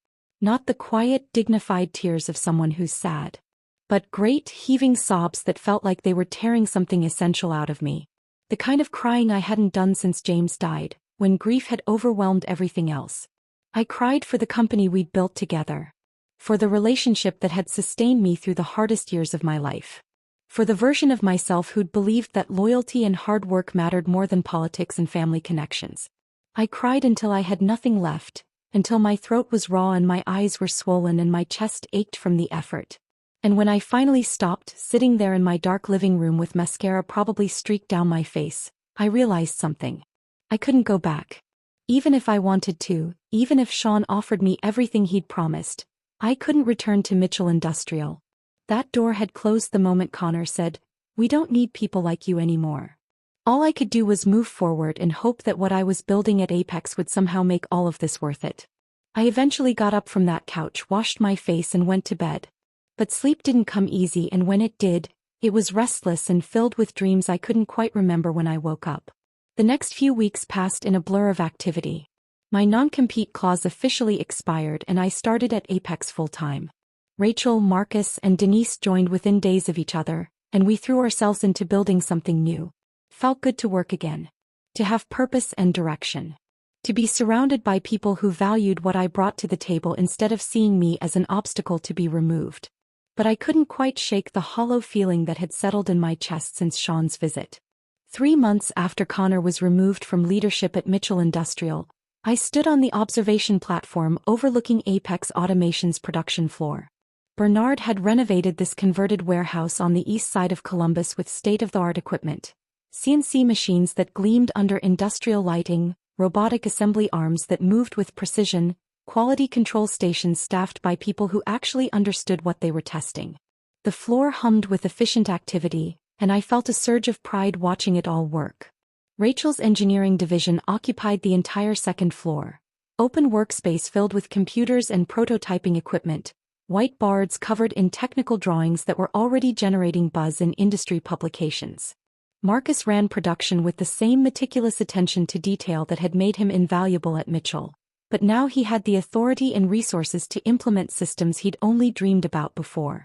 Not the quiet, dignified tears of someone who's sad, but great, heaving sobs that felt like they were tearing something essential out of me. The kind of crying I hadn't done since James died, when grief had overwhelmed everything else. I cried for the company we'd built together. For the relationship that had sustained me through the hardest years of my life. For the version of myself who'd believed that loyalty and hard work mattered more than politics and family connections. I cried until I had nothing left, until my throat was raw and my eyes were swollen and my chest ached from the effort. And when I finally stopped, sitting there in my dark living room with mascara probably streaked down my face, I realized something. I couldn't go back. Even if I wanted to, even if Sean offered me everything he'd promised, I couldn't return to Mitchell Industrial. That door had closed the moment Connor said, "We don't need people like you anymore." All I could do was move forward and hope that what I was building at Apex would somehow make all of this worth it. I eventually got up from that couch, washed my face and went to bed. But sleep didn't come easy, and when it did, it was restless and filled with dreams I couldn't quite remember when I woke up. The next few weeks passed in a blur of activity. My non-compete clause officially expired and I started at Apex full-time. Rachel, Marcus, and Denise joined within days of each other, and we threw ourselves into building something new. Felt good to work again. To have purpose and direction. To be surrounded by people who valued what I brought to the table instead of seeing me as an obstacle to be removed. But I couldn't quite shake the hollow feeling that had settled in my chest since Sean's visit. 3 months after Connor was removed from leadership at Mitchell Industrial, I stood on the observation platform overlooking Apex Automation's production floor. Bernard had renovated this converted warehouse on the east side of Columbus with state-of-the-art equipment. CNC machines that gleamed under industrial lighting, robotic assembly arms that moved with precision, quality control stations staffed by people who actually understood what they were testing. The floor hummed with efficient activity, and I felt a surge of pride watching it all work. Rachel's engineering division occupied the entire second floor. Open workspace filled with computers and prototyping equipment, whiteboards covered in technical drawings that were already generating buzz in industry publications. Marcus ran production with the same meticulous attention to detail that had made him invaluable at Mitchell, but now he had the authority and resources to implement systems he'd only dreamed about before.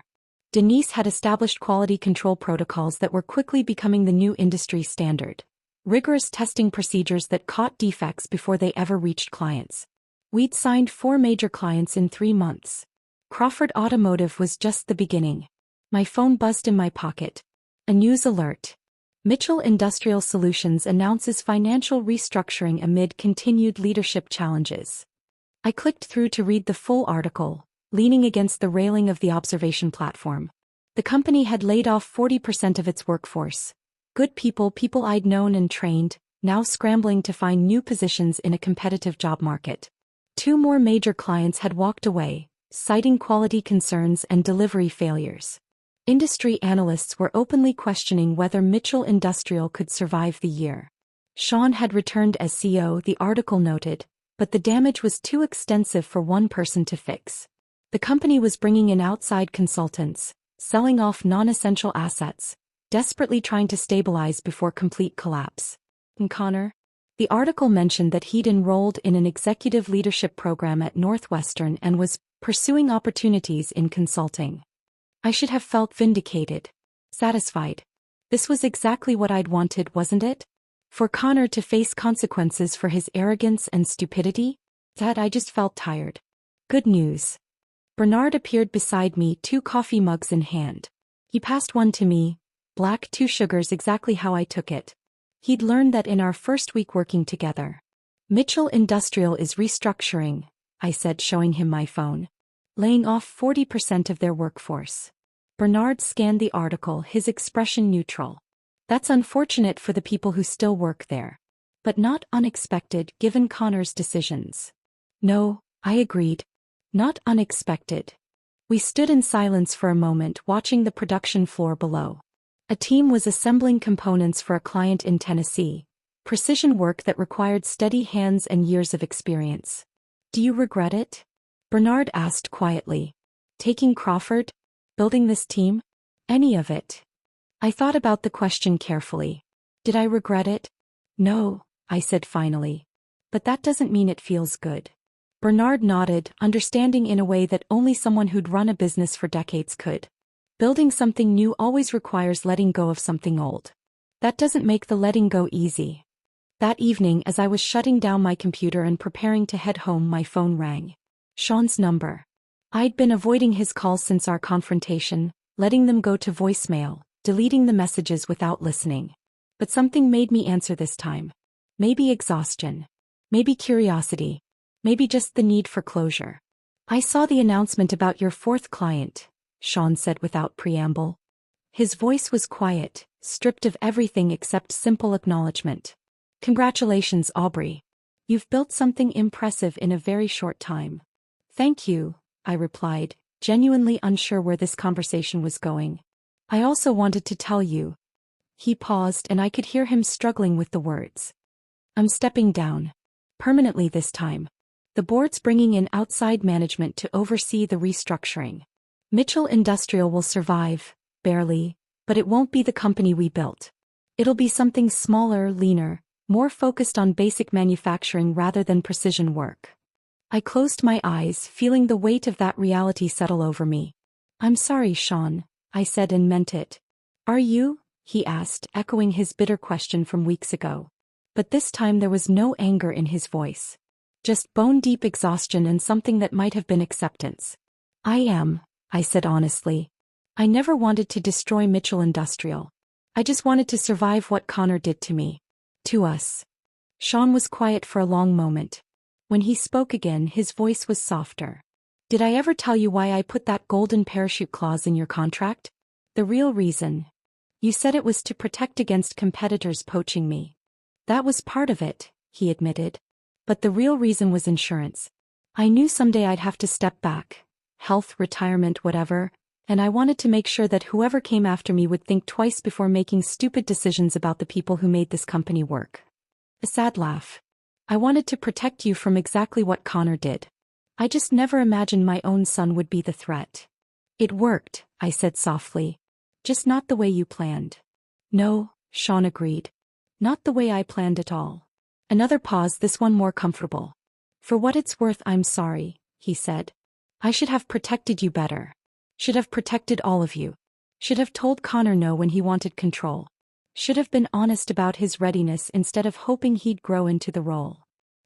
Denise had established quality control protocols that were quickly becoming the new industry standard. Rigorous testing procedures that caught defects before they ever reached clients. We'd signed 4 major clients in 3 months. Crawford Automotive was just the beginning. My phone buzzed in my pocket. A news alert. Mitchell Industrial Solutions announces financial restructuring amid continued leadership challenges. I clicked through to read the full article, leaning against the railing of the observation platform. The company had laid off 40% of its workforce. Good people I'd known and trained, now scrambling to find new positions in a competitive job market. 2 more major clients had walked away, citing quality concerns and delivery failures. Industry analysts were openly questioning whether Mitchell Industrial could survive the year. Sean had returned as CEO, the article noted, but the damage was too extensive for one person to fix. The company was bringing in outside consultants, selling off non-essential assets, desperately trying to stabilize before complete collapse. And Connor? The article mentioned that he'd enrolled in an executive leadership program at Northwestern and was pursuing opportunities in consulting. I should have felt vindicated. Satisfied. This was exactly what I'd wanted, wasn't it? For Connor to face consequences for his arrogance and stupidity? That I just felt tired. Good news. Bernard appeared beside me, 2 coffee mugs in hand. He passed one to me, black, 2 sugars, exactly how I took it. He'd learned that in our first week working together. Mitchell Industrial is restructuring, I said, showing him my phone. Laying off 40% of their workforce. Bernard scanned the article, his expression neutral. That's unfortunate for the people who still work there. But not unexpected given Connor's decisions. No, I agreed. Not unexpected. We stood in silence for a moment, watching the production floor below. A team was assembling components for a client in Tennessee. Precision work that required steady hands and years of experience. Do you regret it? Bernard asked quietly. Taking Crawford? Building this team? Any of it? I thought about the question carefully. Did I regret it? No, I said finally. But that doesn't mean it feels good. Bernard nodded, understanding in a way that only someone who'd run a business for decades could. Building something new always requires letting go of something old. That doesn't make the letting go easy. That evening, as I was shutting down my computer and preparing to head home, my phone rang. Sean's number. I'd been avoiding his calls since our confrontation, letting them go to voicemail, deleting the messages without listening. But something made me answer this time. Maybe exhaustion. Maybe curiosity. Maybe just the need for closure. I saw the announcement about your fourth client, Sean said without preamble. His voice was quiet, stripped of everything except simple acknowledgement. Congratulations, Aubrey. You've built something impressive in a very short time. Thank you, I replied, genuinely unsure where this conversation was going. I also wanted to tell you. He paused and I could hear him struggling with the words. I'm stepping down. Permanently this time. The board's bringing in outside management to oversee the restructuring. Mitchell Industrial will survive, barely, but it won't be the company we built. It'll be something smaller, leaner, more focused on basic manufacturing rather than precision work. I closed my eyes, feeling the weight of that reality settle over me. I'm sorry, Sean, I said and meant it. Are you? He asked, echoing his bitter question from weeks ago. But this time there was no anger in his voice. Just bone-deep exhaustion and something that might have been acceptance. I am, I said honestly. I never wanted to destroy Mitchell Industrial. I just wanted to survive what Connor did to me. To us. Sean was quiet for a long moment. When he spoke again, his voice was softer. Did I ever tell you why I put that golden parachute clause in your contract? The real reason. You said it was to protect against competitors poaching me. That was part of it, he admitted. But the real reason was insurance. I knew someday I'd have to step back. Health, retirement, whatever. And I wanted to make sure that whoever came after me would think twice before making stupid decisions about the people who made this company work. A sad laugh. I wanted to protect you from exactly what Connor did. I just never imagined my own son would be the threat. It worked, I said softly. Just not the way you planned. No, Sean agreed. Not the way I planned at all. Another pause, this one more comfortable. For what it's worth, I'm sorry, he said. I should have protected you better. Should have protected all of you. Should have told Connor no when he wanted control. Should have been honest about his readiness instead of hoping he'd grow into the role.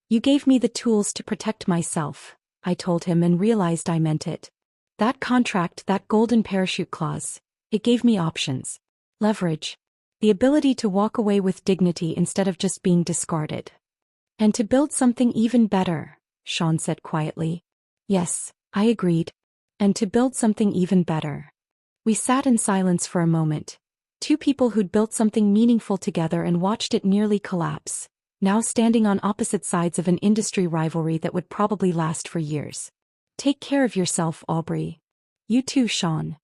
You gave me the tools to protect myself, I told him and realized I meant it. That contract, that golden parachute clause, it gave me options. Leverage. The ability to walk away with dignity instead of just being discarded. And to build something even better, Sean said quietly. Yes, I agreed. And to build something even better. We sat in silence for a moment. Two people who'd built something meaningful together and watched it nearly collapse, now standing on opposite sides of an industry rivalry that would probably last for years. Take care of yourself, Aubrey. You too, Sean.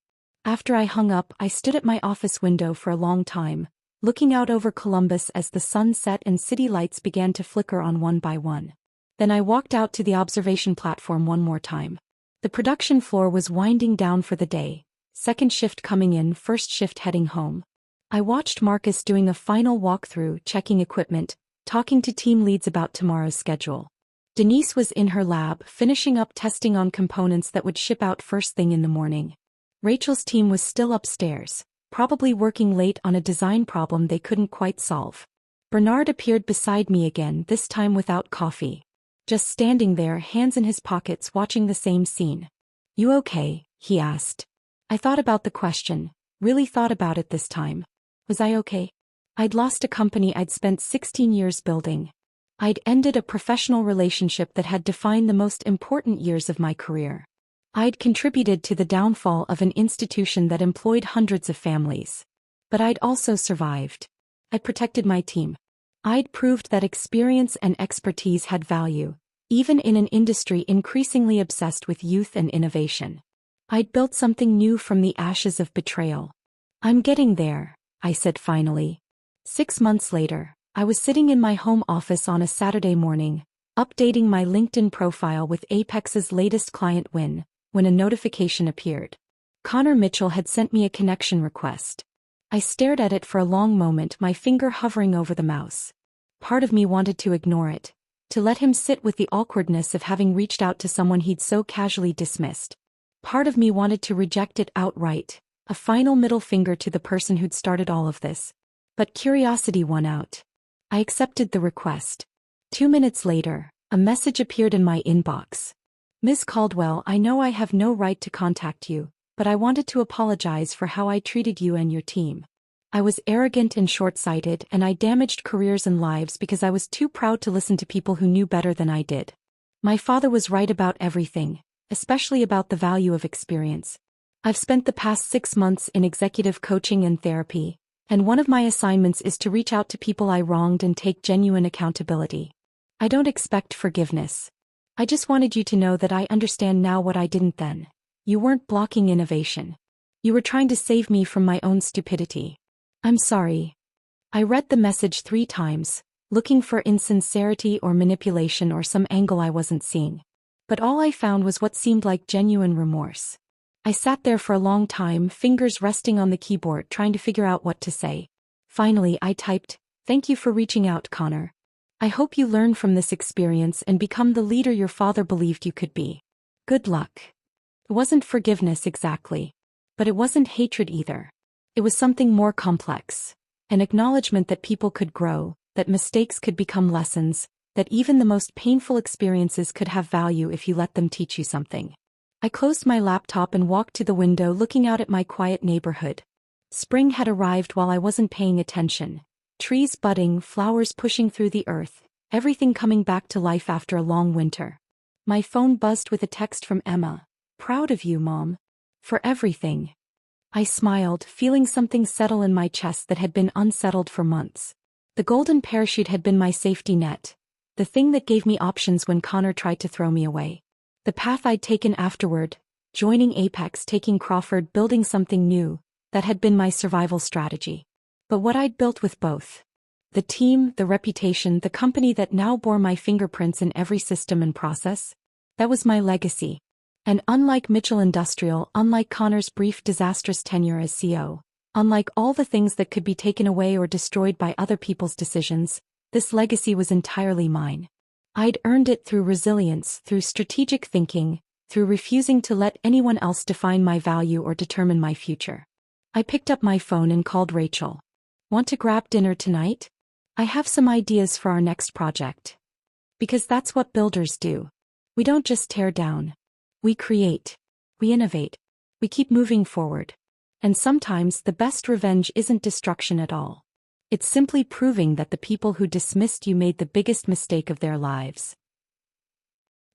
After I hung up, I stood at my office window for a long time, looking out over Columbus as the sun set and city lights began to flicker on one by one. Then I walked out to the observation platform one more time. The production floor was winding down for the day, second shift coming in, first shift heading home. I watched Marcus doing a final walkthrough, checking equipment, talking to team leads about tomorrow's schedule. Denise was in her lab, finishing up testing on components that would ship out first thing in the morning. Rachel's team was still upstairs, probably working late on a design problem they couldn't quite solve. Bernard appeared beside me again, this time without coffee. Just standing there, hands in his pockets, watching the same scene. You okay? He asked. I thought about the question, really thought about it this time. Was I okay? I'd lost a company I'd spent 16 years building. I'd ended a professional relationship that had defined the most important years of my career. I'd contributed to the downfall of an institution that employed hundreds of families. But I'd also survived. I protected my team. I'd proved that experience and expertise had value, even in an industry increasingly obsessed with youth and innovation. I'd built something new from the ashes of betrayal. I'm getting there, I said finally. 6 months later, I was sitting in my home office on a Saturday morning, updating my LinkedIn profile with Apex's latest client win, when a notification appeared. Connor Mitchell had sent me a connection request. I stared at it for a long moment, my finger hovering over the mouse. Part of me wanted to ignore it, to let him sit with the awkwardness of having reached out to someone he'd so casually dismissed. Part of me wanted to reject it outright, a final middle finger to the person who'd started all of this. But curiosity won out. I accepted the request. 2 minutes later, a message appeared in my inbox. Ms. Caldwell, I know I have no right to contact you, but I wanted to apologize for how I treated you and your team. I was arrogant and short-sighted, and I damaged careers and lives because I was too proud to listen to people who knew better than I did. My father was right about everything, especially about the value of experience. I've spent the past 6 months in executive coaching and therapy, and one of my assignments is to reach out to people I wronged and take genuine accountability. I don't expect forgiveness. I just wanted you to know that I understand now what I didn't then. You weren't blocking innovation. You were trying to save me from my own stupidity. I'm sorry. I read the message 3 times, looking for insincerity or manipulation or some angle I wasn't seeing. But all I found was what seemed like genuine remorse. I sat there for a long time, fingers resting on the keyboard, trying to figure out what to say. Finally, I typed, "Thank you for reaching out, Connor. I hope you learn from this experience and become the leader your father believed you could be. Good luck." It wasn't forgiveness exactly. But it wasn't hatred either. It was something more complex. An acknowledgement that people could grow, that mistakes could become lessons, that even the most painful experiences could have value if you let them teach you something. I closed my laptop and walked to the window, looking out at my quiet neighborhood. Spring had arrived while I wasn't paying attention. Trees budding, flowers pushing through the earth, everything coming back to life after a long winter. My phone buzzed with a text from Emma. "Proud of you, Mom. For everything." I smiled, feeling something settle in my chest that had been unsettled for months. The golden parachute had been my safety net, the thing that gave me options when Connor tried to throw me away. The path I'd taken afterward, joining Apex, taking Crawford, building something new, that had been my survival strategy. But what I'd built with both, the team, the reputation, the company that now bore my fingerprints in every system and process, that was my legacy. And unlike Mitchell Industrial, unlike Connor's brief disastrous tenure as CEO, unlike all the things that could be taken away or destroyed by other people's decisions, this legacy was entirely mine. I'd earned it through resilience, through strategic thinking, through refusing to let anyone else define my value or determine my future. I picked up my phone and called Rachel. "Want to grab dinner tonight? I have some ideas for our next project." Because that's what builders do. We don't just tear down. We create. We innovate. We keep moving forward. And sometimes the best revenge isn't destruction at all. It's simply proving that the people who dismissed you made the biggest mistake of their lives.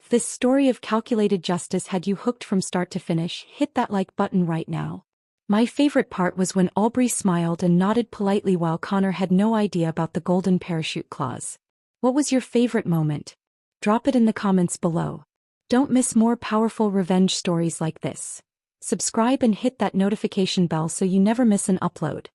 If this story of calculated justice had you hooked from start to finish, hit that like button right now. My favorite part was when Aubrey smiled and nodded politely while Connor had no idea about the golden parachute clause. What was your favorite moment? Drop it in the comments below. Don't miss more powerful revenge stories like this. Subscribe and hit that notification bell so you never miss an upload.